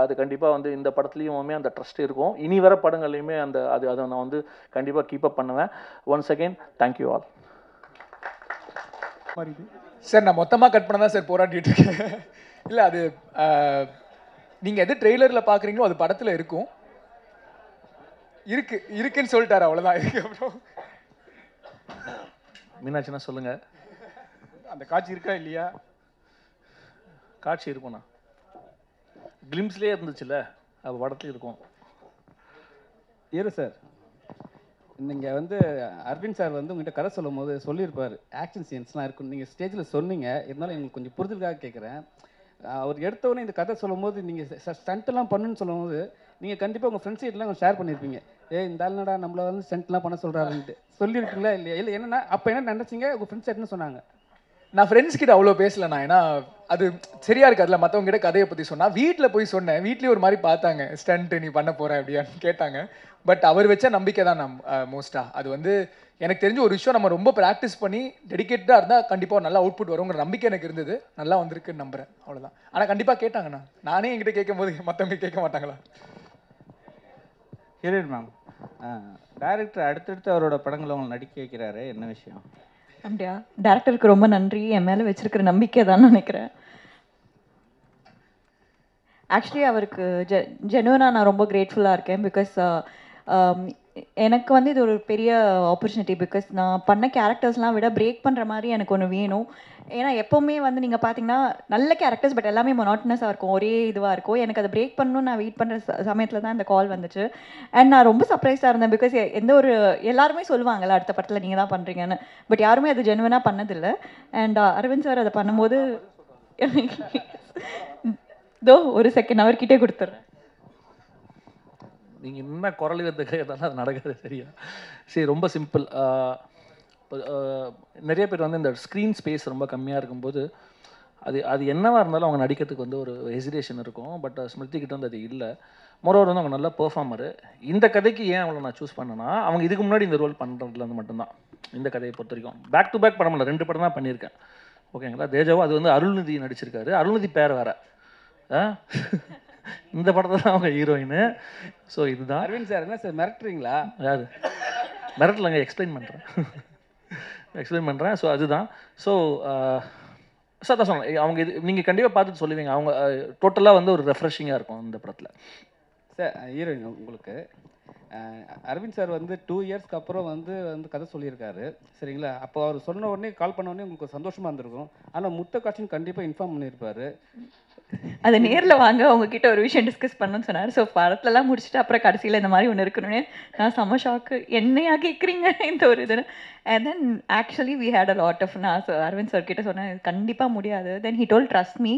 அது கண்டிப்பாக வந்து இந்த படத்துலையுமே அந்த ட்ரஸ்ட் இருக்கும். இனி வர படங்கள்லையுமே அதை நான் வந்து கண்டிப்பாக கீப் அப் பண்ணுவேன். Once again thank you all. Sir நான் மொத்தமாக கட் பண்ண தான் சார் போராட்டிட்டு இருக்கேன். இல்லை அது நீங்கள் எது ட்ரெய்லரில் பார்க்குறீங்களோ அது படத்தில் இருக்கும். இருக்குன்னு சொல்லிட்டாரு, அவ்வளோதான். இதுக்கப்புறம் மீனாட்சினா சொல்லுங்கள், அந்த காட்சி இருக்கா இல்லையா? காட்சி இருக்கும்ண்ணா, கிளிம்ஸ்லேயே இருந்துச்சுல்ல, அது படத்துலையும் இருக்கும். சார் நீங்கள் வந்து அரவிந்த் சார் வந்து உங்கள்கிட்ட கதை சொல்லும் போது சொல்லியிருப்பார் ஆக்ஷன் சீன்ஸ்லாம் இருக்குன்னு நீங்கள் ஸ்டேஜில் சொன்னீங்க. இருந்தாலும் எங்களுக்கு கொஞ்சம் புரிதலுக்காக கேட்குறேன். அவர் எடுத்தவொடனே இந்த கதை சொல்லும் போது நீங்கள் ஸ்டண்ட்டெல்லாம் பண்ணுன்னு சொல்லும் போது நீங்கள் கண்டிப்பாக உங்கள் ஃப்ரெண்ட்ஸ் கிட்டலாம் ஷேர் பண்ணியிருப்பீங்க. இந்த ஆள்னடா நம்மளை வந்து ஸ்டண்ட்லாம் பண்ண சொல்கிறாருன்ட்டு சொல்லியிருக்கீங்களா இல்லையா? இல்லை என்னன்னா அப்போ என்ன நினச்சிங்க? உங்கள் ஃப்ரெண்ட்ஸ் என்ன சொன்னாங்க? நான் ஃப்ரெண்ட்ஸ் கிட்ட அவ்வளோ பேசலண்ணா. ஏன்னா அது சரியா இருக்காதுல்ல மற்றவங்க கிட்ட கதையை பற்றி சொன்னால். வீட்டில் போய் சொன்னேன், வீட்லேயும் ஒரு மாதிரி பார்த்தாங்க, ஸ்டண்ட்டு நீ பண்ண போகிற அப்படியான்னு கேட்டாங்க. பட் அவர் வச்ச நம்பிக்கை தான் மோஸ்ட்டாக. அது வந்து எனக்கு தெரிஞ்ச ஒரு விஷயம், நம்ம ரொம்ப ப்ராக்டிஸ் பண்ணி டெடிக்கேட்டாக இருந்தால் கண்டிப்பாக நல்லா அவுட்புட் வருங்கிற நம்பிக்கை எனக்கு இருந்தது. நல்லா வந்திருக்குன்னு நம்புகிறேன், அவ்வளோதான். ஆனால் கண்டிப்பாக கேட்டாங்கண்ணா. நானே என்கிட்ட கேட்கும் போது மற்றவங்க கேட்க மாட்டாங்களா? ஹீரோயின் மேம், டைரக்டர் அடுத்தடுத்து அவரோட படங்களை அவங்க நடிக்க வைக்கிறாரு, என்ன விஷயம்? அப்படியா? டேரக்டருக்கு ரொம்ப நன்றி. என் மேலே வச்சிருக்கிற நம்பிக்கை தான் நினைக்கிறேன். ஆக்சுவலி அவருக்கு ஜெனுவனாக நான் ரொம்ப கிரேட்ஃபுல்லாக இருக்கேன். பிகாஸ் எனக்கு வந்து இது ஒரு பெரிய ஆப்பர்ச்சுனிட்டி. பிகாஸ் நான் பண்ண கேரக்டர்ஸ்லாம் விட பிரேக் பண்ணுற மாதிரி எனக்கு ஒன்று வேணும். ஏன்னா எப்போவுமே வந்து நீங்கள் பார்த்தீங்கன்னா நல்ல கேரக்டர்ஸ் பட் எல்லாமே மொனாட்டனஸாக இருக்கும், ஒரே இதுவாக இருக்கும். எனக்கு அதை பிரேக் பண்ணணும்னு நான் வெயிட் பண்ணுற சமயத்தில் தான் இந்த கால் வந்துச்சு. அண்ட் நான் ரொம்ப சர்ப்ரைஸாக இருந்தேன். பிகாஸ் எல்லாருமே சொல்லுவாங்கள்ல அடுத்த படத்தில் நீங்கள் தான் பண்ணுறீங்கன்னு. பட் யாருமே அது ஜெனுவனாக பண்ணதில்லை. அண்ட் அரவிந்த் சார் அதை பண்ணும்போது ஒரு செகண்ட் அவர்கிட்டே கொடுத்துட்றேன். நீங்கள் என்ன குரல் கற்றுக்கிறதால அது நடக்காது சரியா? சரி, ரொம்ப சிம்பிள். நிறைய பேர் வந்து இந்த ஸ்க்ரீன் ஸ்பேஸ் ரொம்ப கம்மியாக இருக்கும்போது அது என்னவாக இருந்தாலும் அவங்க நடிக்கிறதுக்கு வந்து ஒரு ஹெசிடேஷன் இருக்கும். பட் ஸ்மிருதி கிட்ட வந்து அது இல்லை. மொரோவர் வந்து அவங்க நல்ல பெர்ஃபார்மரு. இந்த கதைக்கு ஏன் அவங்கள நான் சூஸ் பண்ணேன்னா, அவங்க இதுக்கு முன்னாடி இந்த ரோல் பண்ணுறதுல வந்து மட்டும்தான். இந்த கதையை பொறுத்த வரைக்கும் பேக் டு பேக் படம் இல்லை, 2 படம் தான் பண்ணியிருக்கேன். ஓகேங்களா? தேஜாவோ அது வந்து அருள்நிதி நடிச்சிருக்காரு. அருள்நிதி பேர் வேறு. இந்த படத்தை தான் அவங்க ஹீரோயின். ஸோ இதுதான். அரவிந்த் சார் என்ன சார் மிரட்டுறீங்களா? யாரு மிரட்டலங்க, எக்ஸ்பிளைன் பண்ணுறேன். ஸோ அதுதான். ஸோ அதான் சொன்னேன், அவங்க இது நீங்கள் கண்டிப்பாக பார்த்துட்டு சொல்லுவீங்க. அவங்க டோட்டலாக வந்து ஒரு ரெஃப்ரெஷிங்காக இருக்கும் இந்த படத்தில். சார் ஹீரோயின் உங்களுக்கு அரவிந்த் சார் வந்து 2 இயர்ஸ்க்கு அப்புறம் வந்து கதை சொல்லியிருக்காரு சரிங்களா? அப்போ அவர் சொன்ன உடனே கால் பண்ண உடனே உங்களுக்கு சந்தோஷமாக இருந்திருக்கும். ஆனால் முத்த காட்சின்னு கண்டிப்பாக இன்ஃபார்ம் பண்ணியிருப்பார். அது நேரில் வாங்க உங்ககிட்ட ஒரு விஷயம் டிஸ்கஸ் பண்ணணும்னு சொன்னார். ஸோ படத்துலலாம் முடிச்சுட்டு அப்புறம் கடைசியில் இந்த மாதிரி ஒன்று இருக்கணும்னு நான் செம்ம ஷாக்கு. என்னையா கேட்குறீங்க இந்த ஒரு இது. And then actually we had a lot of நான் அரவிந்த் சார் கிட்ட சொன்னேன் கண்டிப்பாக முடியாது. Then he told trust me,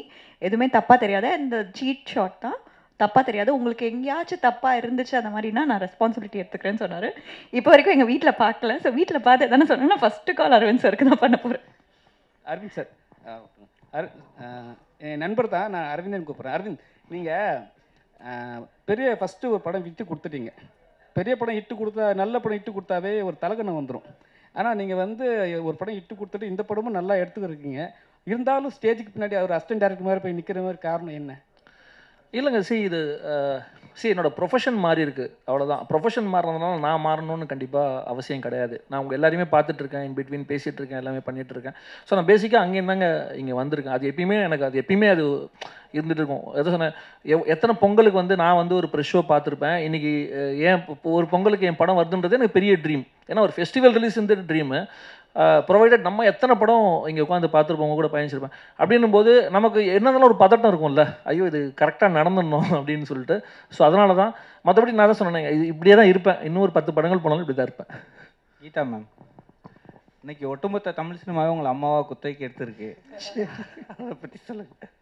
எதுவுமே தப்பாக தெரியாது, இந்த சீட் ஷாட் தான் தப்பாக தெரியாது, உங்களுக்கு எங்கேயாச்சும் தப்பாக இருந்துச்சு அந்த மாதிரினா நான் ரெஸ்பான்சிபிலிட்டி எடுத்துக்கிறேன்னு சொன்னார். இப்போ வரைக்கும் எங்கள் வீட்டில் பார்க்கல. ஸோ வீட்டில் பார்த்து தானே சொன்னேன், நான் ஃபஸ்ட்டு கால் அரவிந்த் சாருக்கு தான் பண்ண போகிறேன். அரவிந்த் சார், என் நண்பர் தான், நான் அரவிந்தன் கூப்பிட்றேன். அரவிந்த், நீங்கள் பெரிய ஃபஸ்ட்டு ஒரு படம் விட்டு கொடுத்துட்டீங்க. பெரிய படம் இட்டு கொடுத்தா, நல்ல படம் இட்டு கொடுத்தாவே ஒரு தலகணம் வந்துடும். ஆனால் நீங்கள் வந்து ஒரு படம் இட்டு கொடுத்துட்டு இந்த படமும் நல்லா எடுத்துக்கிருக்கீங்க. இருந்தாலும் ஸ்டேஜுக்கு பின்னாடி அவர் அசிஸ்டன்ட் டேரக்டர் மாதிரி போய் நிற்கிற மாதிரி காரணம் என்ன? இல்லைங்க, இது என்னோட ப்ரொஃபஷன் மாறி இருக்குது, அவ்வளோதான். ப்ரொஃபஷன் மாறினதுனால நான் மாறணும்னு கண்டிப்பாக அவசியம் கிடையாது. நான் உங்கள் எல்லாரையுமே பார்த்துட்ருக்கேன், இன் பிட்வீன் பேசிகிட்டு இருக்கேன், எல்லாமே பண்ணிகிட்ருக்கேன். ஸோ நான் பேசிக்காக அங்கேயும் தாங்க இங்கே வந்திருக்கேன். அது எப்பயுமே எனக்கு அது எப்பயுமே அது இருந்துகிட்டு இருக்கும். எதை சொன்னேன், எத்தனை பொங்கலுக்கு வந்து நான் வந்து ஒரு ப்ரெஷ் ஷோ பார்த்துருப்பேன். இன்றைக்கி ஏன் ஒரு பொங்கலுக்கு என் படம் வருதுன்றது எனக்கு பெரிய ட்ரீம். ஏன்னா ஒரு ஃபெஸ்டிவல் ரிலீஸ் இந்த ட்ரீமு ப்ரொவைடட் நம்ம எத்தனை படம் இங்கே உட்காந்து பார்த்துருப்போம், உங்க கூட பயணிச்சிருப்பேன். அப்படின்னும் போது நமக்கு என்னன்னாலும் ஒரு பதட்டம் இருக்கும்ல, ஐயோ இது கரெக்டாக நடந்துடணும் அப்படின்னு சொல்லிட்டு. ஸோ அதனால தான், மற்றபடி நான் தான் சொன்னேன், இது இப்படியே தான் இருப்பேன், இன்னும் ஒரு 10 படங்கள் போனாலும் இப்படி தான் இருப்பேன். கீதா மேம், இன்னைக்கு ஒட்டுமொத்த தமிழ் சினிமாவே உங்களை அம்மாவா குத்தகைக்கு எடுத்திருக்கு. அதை பற்றி சொல்லுங்கள்.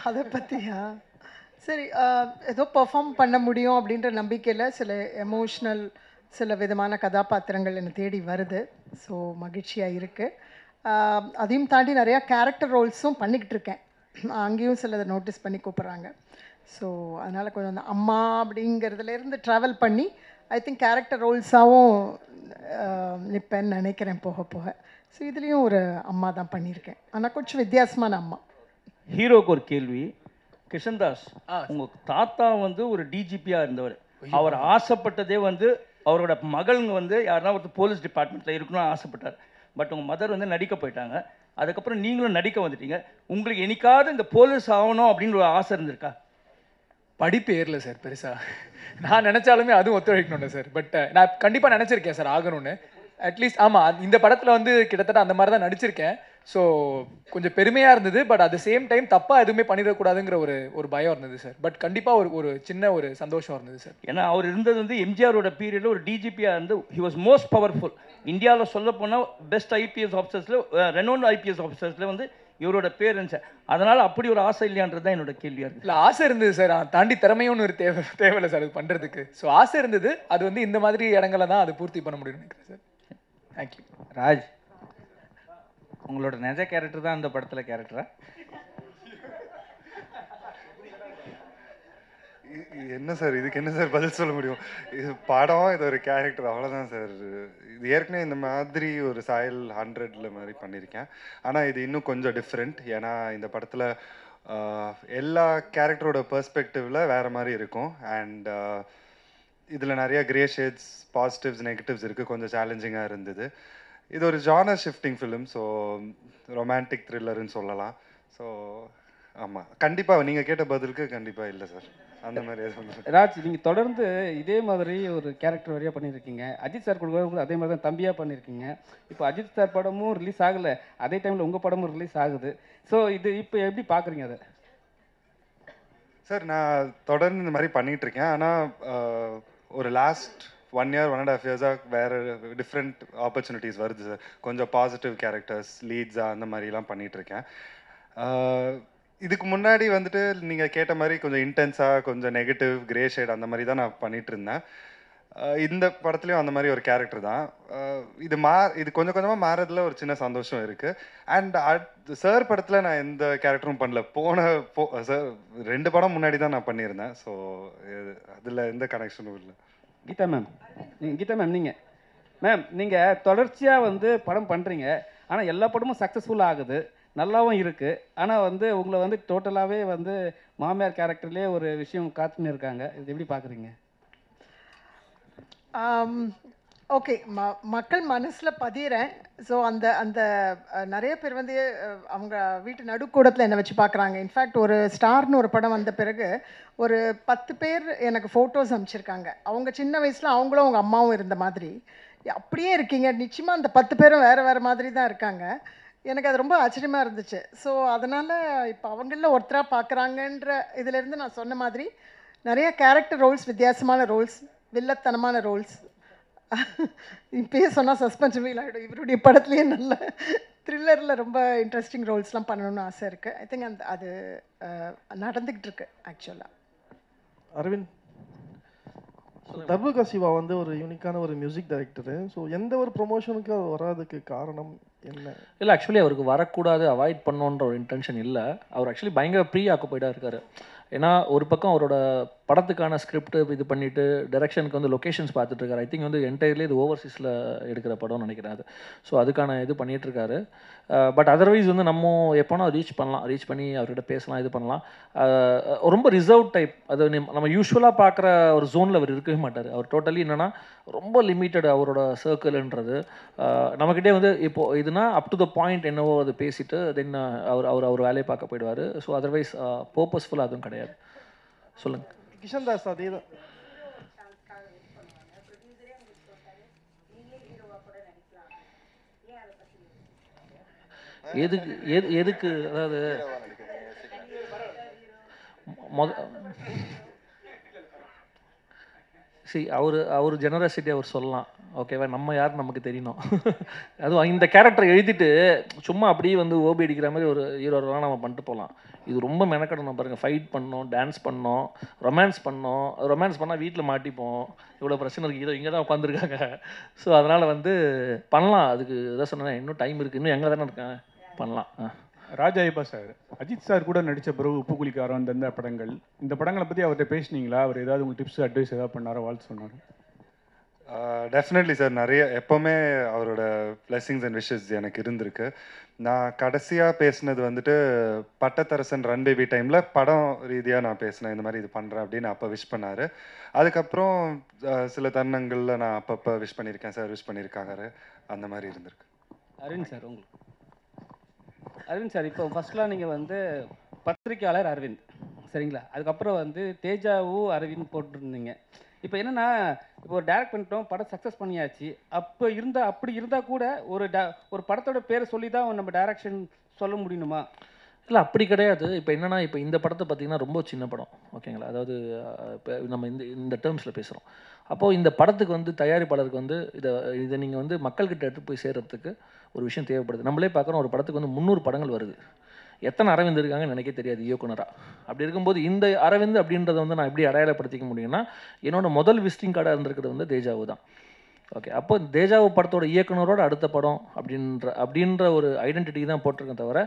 அதை பற்றியா? சரி, ஏதோ பெர்ஃபார்ம் பண்ண முடியும் அப்படின்ற நம்பிக்கையில் சில எமோஷ்னல் சில விதமான கதாபாத்திரங்கள் என்னை தேடி வருது. ஸோ மகிழ்ச்சியாக இருக்குது. அதையும் தாண்டி நிறையா கேரக்டர் ரோல்ஸும் பண்ணிக்கிட்டு இருக்கேன். அங்கேயும் சிலதை நோட்டீஸ் பண்ணி கூப்பிட்றாங்க. ஸோ அதனால் கொஞ்சம் அந்த அம்மா அப்படிங்கிறதுலேருந்து ட்ராவல் பண்ணி ஐ திங்க் கேரக்டர் ரோல்ஸாகவும் நிற்பேன்னு நினைக்கிறேன் போக போக. ஸோ இதுலேயும் ஒரு அம்மா தான் பண்ணியிருக்கேன், ஆனால் கொஞ்சம் வித்தியாசமான அம்மா. ஹீரோக்கு ஒரு கேள்வி. கிருஷ்ணதாஸ், உங்கள் தாத்தா வந்து ஒரு டிஜிபியாக இருந்தவர். அவர் ஆசைப்பட்டதே வந்து அவரோட மகள்ங்க வந்து யாருன்னா ஒரு போலீஸ் டிபார்ட்மெண்ட்டில் இருக்கணும்னு ஆசைப்பட்டார். பட் உங்கள் மதர் வந்து நடிக்க போயிட்டாங்க. அதுக்கப்புறம் நீங்களும் நடிக்க வந்துட்டீங்க. உங்களுக்கு என்னைக்காவது இந்த போலீஸ் ஆகணும் அப்படின்னு ஒரு ஆசை இருந்திருக்கா? படிப்பு ஏறல சார் பெருசாக. நான் நினச்சாலுமே அதுவும் ஒத்துழைக்கணும்ல சார். பட் நான் கண்டிப்பாக நினச்சிருக்கேன் சார் ஆகணும்னு. அட்லீஸ்ட் ஆமாம், இந்த படத்தில் வந்து கிட்டத்தட்ட அந்த மாதிரி தான் நடிச்சிருக்கேன். ஸோ கொஞ்சம் பெருமையாக இருந்தது. But at the same time தப்பாக எதுவுமே பண்ணிடக்கூடாதுங்கிற ஒரு பயம் இருந்தது சார். பட் கண்டிப்பாக ஒரு சின்ன ஒரு சந்தோஷம் இருந்தது சார். ஏன்னா அவர் இருந்தது வந்து எம்ஜிஆரோட பீரியடில் ஒரு டிஜிபியாக இருந்து ஹி வாஸ் மோஸ்ட் பவர்ஃபுல். இந்தியாவில் சொல்ல போனால் பெஸ்ட் ஐபிஎஸ் ஆஃபீஸர்ஸில், ரெனோன் ஐபிஎஸ் ஆஃபீஸர்ஸில் வந்து இவரோட பேர் இருந்துச்சு. அதனால் அப்படி ஒரு ஆசை இல்லையான்றது தான் என்னோட கேள்வியாக இருக்குது. இல்லை, ஆசை இருந்தது சார். தாண்டி திறமையும் ஒன்று தேவையில்லை சார் அது பண்ணுறதுக்கு. ஸோ ஆசை இருந்தது. அது வந்து இந்த மாதிரி இடங்கள தான் அது பூர்த்தி பண்ண முடியும்னு நினைக்கிறேன் சார். தேங்க்யூ. ராஜ், உங்களோட நிஜ கேரக்டர் தான் அந்த படத்தில் கேரக்டரா? என்ன சார் இதுக்கு என்ன சார் பதில் சொல்ல முடியும்? இது படம், இது ஒரு கேரக்டர், அவ்வளோதான் சார். இது ஏற்கனவே இந்த மாதிரி ஒரு சாயல் 100 மாதிரி பண்ணியிருக்கேன். ஆனால் இது இன்னும் கொஞ்சம் டிஃப்ரெண்ட். ஏன்னா இந்த படத்தில் எல்லா கேரக்டரோட பெர்ஸ்பெக்டிவில் வேறு மாதிரி இருக்கும். அண்ட் இதில் நிறைய கிரே ஷேட்ஸ், பாசிட்டிவ்ஸ், நெகட்டிவ்ஸ் இருக்குது. கொஞ்சம் சேலஞ்சிங்காக இருந்தது. இது ஒரு genre shifting film. So romantic த்ரில்லர்னு சொல்லலாம். ஸோ ஆமாம், கண்டிப்பாக நீங்கள் கேட்ட பதிலுக்கு கண்டிப்பாக இல்லை சார், அந்த மாதிரி எதுவும். ராஜ், நீங்கள் தொடர்ந்து இதே மாதிரி ஒரு கேரக்டர் வழியாக பண்ணியிருக்கீங்க. அஜித் சார் கூட அதே மாதிரி தான் தம்பியாக பண்ணியிருக்கீங்க. இப்போ அஜித் சார் படமும் ரிலீஸ் ஆகலை, அதே டைமில் உங்கள் படமும் ரிலீஸ் ஆகுது. ஸோ இது இப்போ எப்படி பார்க்குறீங்க அதை? சார், நான் தொடர்ந்து இந்த மாதிரி பண்ணிகிட்ருக்கேன். ஆனால் ஒரு லாஸ்ட் 1 year 1.5 years வேறு டிஃப்ரெண்ட் ஆப்பர்ச்சுனிட்டிஸ் வருது சார். கொஞ்சம் பாசிட்டிவ் கேரக்டர்ஸ், லீட்ஸாக அந்த மாதிரிலாம் பண்ணிகிட்ருக்கேன். இதுக்கு முன்னாடி வந்துட்டு நீங்கள் கேட்ட மாதிரி கொஞ்சம் இன்டென்ஸாக, கொஞ்சம் நெகட்டிவ், கிரே ஷேட் அந்த மாதிரி தான் நான் பண்ணிகிட்டு இருந்தேன். இந்த படத்துலையும் அந்த மாதிரி ஒரு கேரக்டர் தான். இது கொஞ்சம் கொஞ்சமாக மாறதுல ஒரு சின்ன சந்தோஷம் இருக்குது. அண்ட் சார் படத்தில் நான் எந்த கேரக்டரும் பண்ணல. சார் 2 படம் முன்னாடி தான் நான் பண்ணியிருந்தேன். ஸோ அதில் எந்த கனெக்ஷனும் இல்லை. கீதா மேம், நீங்கள் தொடர்ச்சியாக வந்து படம் பண்ணுறீங்க. ஆனால் எல்லா படமும் சக்ஸஸ்ஃபுல்லாக ஆகுது, நல்லாவும் இருக்குது. ஆனால் வந்து உங்களை வந்து டோட்டலாகவே வந்து மாமியார் கேரக்டர்லேயே ஒரு விஷயம் காத்துன்னு இருக்காங்க. இது எப்படி பார்க்குறீங்க? ஓகே, மக்கள் மனசில் பதிகிறேன். ஸோ அந்த அந்த நிறைய பேர் வந்து அவங்க வீட்டு நடுக்கூடத்தில் என்னை வச்சு பார்க்குறாங்க. இன்ஃபேக்ட் ஒரு ஸ்டார்னு ஒரு படம் வந்த பிறகு ஒரு 10 பேர் எனக்கு ஃபோட்டோஸ் அனுப்பிச்சிருக்காங்க. அவங்க சின்ன வயசில் அவங்களும் அவங்க அம்மாவும் இருந்த மாதிரி அப்படியே இருக்கீங்க. நிச்சயமாக அந்த 10 பேரும் வேறு வேறு மாதிரி தான் இருக்காங்க. எனக்கு அது ரொம்ப ஆச்சரியமாக இருந்துச்சு. ஸோ அதனால் இப்போ அவங்களில் ஒருத்தராக பார்க்குறாங்கன்ற இதிலேருந்து நான் சொன்ன மாதிரி நிறைய கேரக்டர் ரோல்ஸ், வித்தியாசமான ரோல்ஸ், வில்லத்தனமான ரோல்ஸ். இப்பயே சொன்னால் சஸ்பென்ஸ் ஃபீல் ஆகிடும். இவருடைய படத்துலேயே நல்ல த்ரில்லரில் ரொம்ப இன்ட்ரெஸ்டிங் ரோல்ஸ்லாம் பண்ணணும்னு ஆசை இருக்குது. ஐ திங்க் அது நடந்துக்கிட்டு இருக்கு ஆக்சுவலாக. அரவிந்த், தர்புகா சிவா வந்து ஒரு யூனிக்கான ஒரு மியூசிக் டைரக்டரு. ஸோ எந்த ஒரு ப்ரொமோஷனுக்கு அவர் வராதுக்கு காரணம் என்ன? இல்லை, ஆக்சுவலி அவருக்கு வரக்கூடாது, அவாய்ட் பண்ணோன்ற ஒரு இன்டென்ஷன் இல்லை. அவர் ஆக்சுவலி பயங்கர ப்ரீ ஆக்குப்பைடாக இருக்கார். ஏன்னா ஒரு பக்கம் அவரோட படத்துக்கான ஸ்கிரிப்ட் இது பண்ணிவிட்டு டைரக்ஷனுக்கு வந்து லொக்கேஷன்ஸ் பார்த்துட்ருக்காரு. ஐ திங்க் வந்து என்டையர்லி இது ஓவர்சீஸில் எடுக்கிற படம்னு நினைக்கிறேன் அது. ஸோ அதுக்கான இது பண்ணிகிட்ருக்காரு. பட் அதர்வைஸ் வந்து நம்ம எப்போனா ரீச் பண்ணலாம், ரீச் பண்ணி அவர்கிட்ட பேசலாம், இது பண்ணலாம். ரொம்ப ரிசர்வ் டைப். அது நம்ம யூஸ்வலாக பார்க்குற ஒரு ஜோனில் அவர் இருக்கவே மாட்டார். அவர் டோட்டலி என்னென்னா ரொம்ப லிமிட்டட் அவரோட சர்க்கிள்ன்றது. நம்மக்கிட்டே வந்து இப்போது இதுனா அப் டு த பாயிண்ட் என்னவோ அது பேசிவிட்டு தென் அவர் வேலையை பார்க்க போயிடுவார். ஸோ அதர்வைஸ் பர்பஸ்ஃபுல்லாக அதுவும் கிடையாது. சொல்லுங்கள். கிஷன் தாஸ் அதே தான். எதுக்கு அதாவது அவர் ஜெனரசிட்டி அவர் சொல்லலாம், ஓகேவா? நம்ம யார் நமக்கு தெரியணும். அதுவும் இந்த கேரக்டர் எழுதிட்டு சும்மா அப்படியே வந்து ஓபி அடிக்கிற மாதிரி ஒரு ஹீரோலாம் நம்ம பண்ணிட்டு போகலாம். இது ரொம்ப மெனக்கடணும் பாருங்கள். ஃபைட் பண்ணோம், டான்ஸ் பண்ணோம், ரொமான்ஸ் பண்ணோம். ரொமான்ஸ் பண்ணால் வீட்டில் மாட்டிப்போம். இவ்வளோ பிரச்சனை இருக்குது. இதோ இங்கே தான் உட்காந்துருக்காங்க. ஸோ அதனால் வந்து பண்ணலாம். அதுக்கு இதான் சொன்னேன், இன்னும் டைம் இருக்குது, இன்னும் எங்கே தானே இருக்கேன், பண்ணலாம். ராஜா ஐயப்பா சார், அஜித் சார் கூட நடித்த பிறகு உப்பு குளிக்காரன் இந்த படங்கள், இந்த படங்களை பற்றி அவர்கிட்ட பேசுனீங்களா? அவர் ஏதாவது உங்களுக்கு டிப்ஸ் அட்வைஸ் ஏதாவது பண்ணாரோ, வாழ்த்து சொன்னார்? Definitely sir. நிறைய எப்போவுமே அவரோட பிளெஸிங்ஸ் அண்ட் விஷஸ் எனக்கு இருந்திருக்கு. நான் கடைசியாக பேசினது வந்துட்டு பட்டத்தரசன் ரன் பேபி டைமில் படம் ரீதியாக நான் பேசினேன். இந்த மாதிரி இது பண்ணுறேன் அப்படின்னு அப்போ விஷ் பண்ணார். அதுக்கப்புறம் சில தருணங்களில் நான் அப்பப்போ விஷ் பண்ணியிருக்கேன், சார் விஷ் பண்ணியிருக்காரு, அந்த மாதிரி இருந்திருக்கு. அரவிந்த் சார், உங்களுக்கு அரவிந்த் சார், இப்போ ஃபஸ்ட்லாம் நீங்கள் வந்து பத்திரிக்கையாளர் அரவிந்த், சரிங்களா? அதுக்கப்புறம் வந்து தேஜாவு அரவிந்த் போட்டிருந்தீங்க. இப்போ என்னென்னா, இப்போ ஒரு டேரக்ட் பண்ணிட்டோம், படம் சக்ஸஸ் பண்ணியாச்சு. அப்படி இருந்தால் கூட ஒரு படத்தோட பேரை சொல்லி தான் நம்ம டைரக்ஷன் சொல்ல முடியணுமா? இல்லை, அப்படி கிடையாது. இப்போ என்னென்னா, இப்போ இந்த படத்தை பார்த்திங்கன்னா ரொம்ப சின்ன படம், ஓகேங்களா? அதாவது இப்போ நம்ம இந்த டேர்ம்ஸில் பேசுகிறோம். அப்போது இந்த படத்துக்கு வந்து தயாரிப்பாளருக்கு வந்து இதை நீங்கள் வந்து மக்கள்கிட்ட எடுத்து போய் சேர்கிறதுக்கு ஒரு விஷயம் தேவைப்படுது. நம்மளே பார்க்குறோம், ஒரு படத்துக்கு வந்து 300 படங்கள் வருது. எத்தனை அரவிந்த் இருக்காங்கன்னு எனக்கே தெரியாது இயக்குனராக. அப்படி இருக்கும்போது இந்த அரவிந்த் அப்படின்றத வந்து நான் எப்படி அடையாளப்படுத்திக்க முடியும்னா, என்னோட முதல் விசிட்டிங் கார்டாக இருந்திருக்கிறது வந்து தேஜாவு தான். ஓகே, அப்போ தேஜாவு படத்தோட இயக்குனரோட அடுத்த படம் அப்படின்ற ஒரு ஐடென்டிட்டி தான் போட்டிருக்கேன். தவிர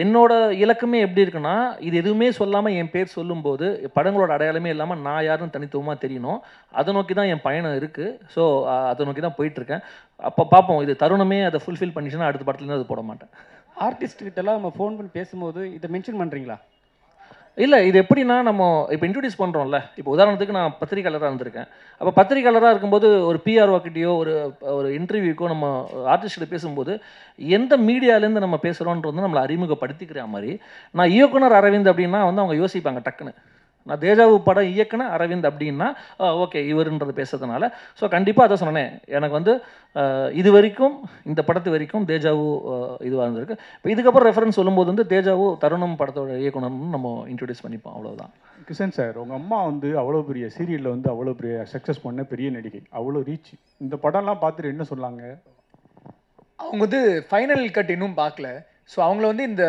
என்னோட இலக்குமே எப்படி இருக்குன்னா, இது எதுவுமே சொல்லாமல் என் பேர் சொல்லும்போது படங்களோட அடையாளமே இல்லாமல் நான் யாருன்னு தனித்துவமாக தெரியணும். அதை நோக்கி தான் என் பயணம் இருக்குது. ஸோ அதை நோக்கி தான் போயிட்டுருக்கேன். அப்போ பார்ப்போம், இது தருணமே அதை ஃபுல்ஃபில் பண்ணிச்சுன்னா அடுத்த படத்துலேருந்து அது போட மாட்டேன். ஆர்டிஸ்ட்கிட்டலாம் நம்ம ஃபோன் பண்ணி பேசும்போது இதை மென்ஷன் பண்ணுறீங்களா? இல்லை, இது எப்படின்னா, நம்ம இப்போ இன்ட்ரடியூஸ் பண்ணுறோம்ல. இப்போ உதாரணத்துக்கு நான் பத்திரிக்கையாளராக இருந்திருக்கேன். அப்போ பத்திரிக்கையாளராக இருக்கும்போது ஒரு பிஆர்ஓக்கிட்டையோ ஒரு இன்டர்வியூக்கோ நம்ம ஆர்டிஸ்ட்டில் பேசும்போது எந்த மீடியாலேருந்து நம்ம பேசுகிறோன்றது நம்மளை அறிமுகப்படுத்திக்கிற மாதிரி. நான் இயக்குனர் அரவிந்த் அப்படின்னா வந்து அவங்க யோசிப்பாங்க டக்குன்னு. நான் தேஜாவு படம் இயக்குன அரவிந்த் அப்படின்னா ஓகே இவருன்றது பேசுறதுனால. ஸோ கண்டிப்பாக அதை சொன்னேன். எனக்கு வந்து இது வரைக்கும் இந்த படத்து வரைக்கும் தேஜாவு இதுவாக இருந்திருக்கு. இப்போ இதுக்கப்புறம் ரெஃபரன்ஸ் சொல்லும்போது வந்து தேஜாவு தருணம் படத்தோட இயக்குனர்னு நம்ம இன்ட்ரடியூஸ் பண்ணிப்போம், அவ்வளோதான். கிஷன் சார், உங்கள் அம்மா வந்து அவ்வளோ பெரிய சீரியலில் வந்து அவ்வளோ பெரிய சக்ஸஸ் பண்ண பெரிய நடிகை, அவ்வளோ ரீச். இந்த படம்லாம் பார்த்துட்டு என்ன சொன்னாங்க? அவங்க வந்து ஃபைனல் கட் இன்னும் பார்க்கல. ஸோ அவங்கள வந்து இந்த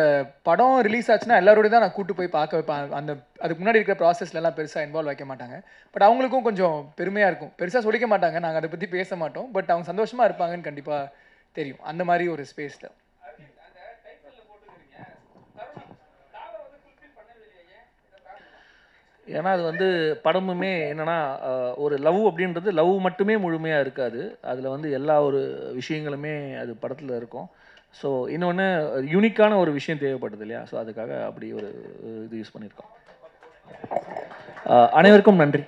படம் ரிலீஸ் ஆச்சுன்னா எல்லாரோடய தான் நான் கூட்டு போய் பார்க்க வைப்பேன். அதுக்கு முன்னாடி இருக்கிற ப்ராசஸ்லாம் பெருசாக இன்வால்வ் வைக்க மாட்டாங்க. பட் அவங்களுக்கும் கொஞ்சம் பெருமையாக இருக்கும். பெருசாக சொல்லிக்க மாட்டாங்க, நாங்கள் அதை பற்றி பேச மாட்டோம். பட் அவங்க சந்தோஷமாக இருப்பாங்கன்னு கண்டிப்பாக தெரியும். அந்த மாதிரி ஒரு ஸ்பேஸில் ஏன்னா அது வந்து படமுமே என்னென்னா ஒரு லவ் அப்படின்றது லவ் மட்டுமே முழுமையாக இருக்காது. அதில் வந்து எல்லா ஒரு விஷயங்களுமே அது படத்தில் இருக்கும். ஸோ இன்னொன்று யூனிக்கான ஒரு விஷயம் தேவைப்படுது இல்லையா? ஸோ அதுக்காக அப்படி ஒரு இது யூஸ் பண்ணியிருக்கோம். அனைவருக்கும் நன்றி.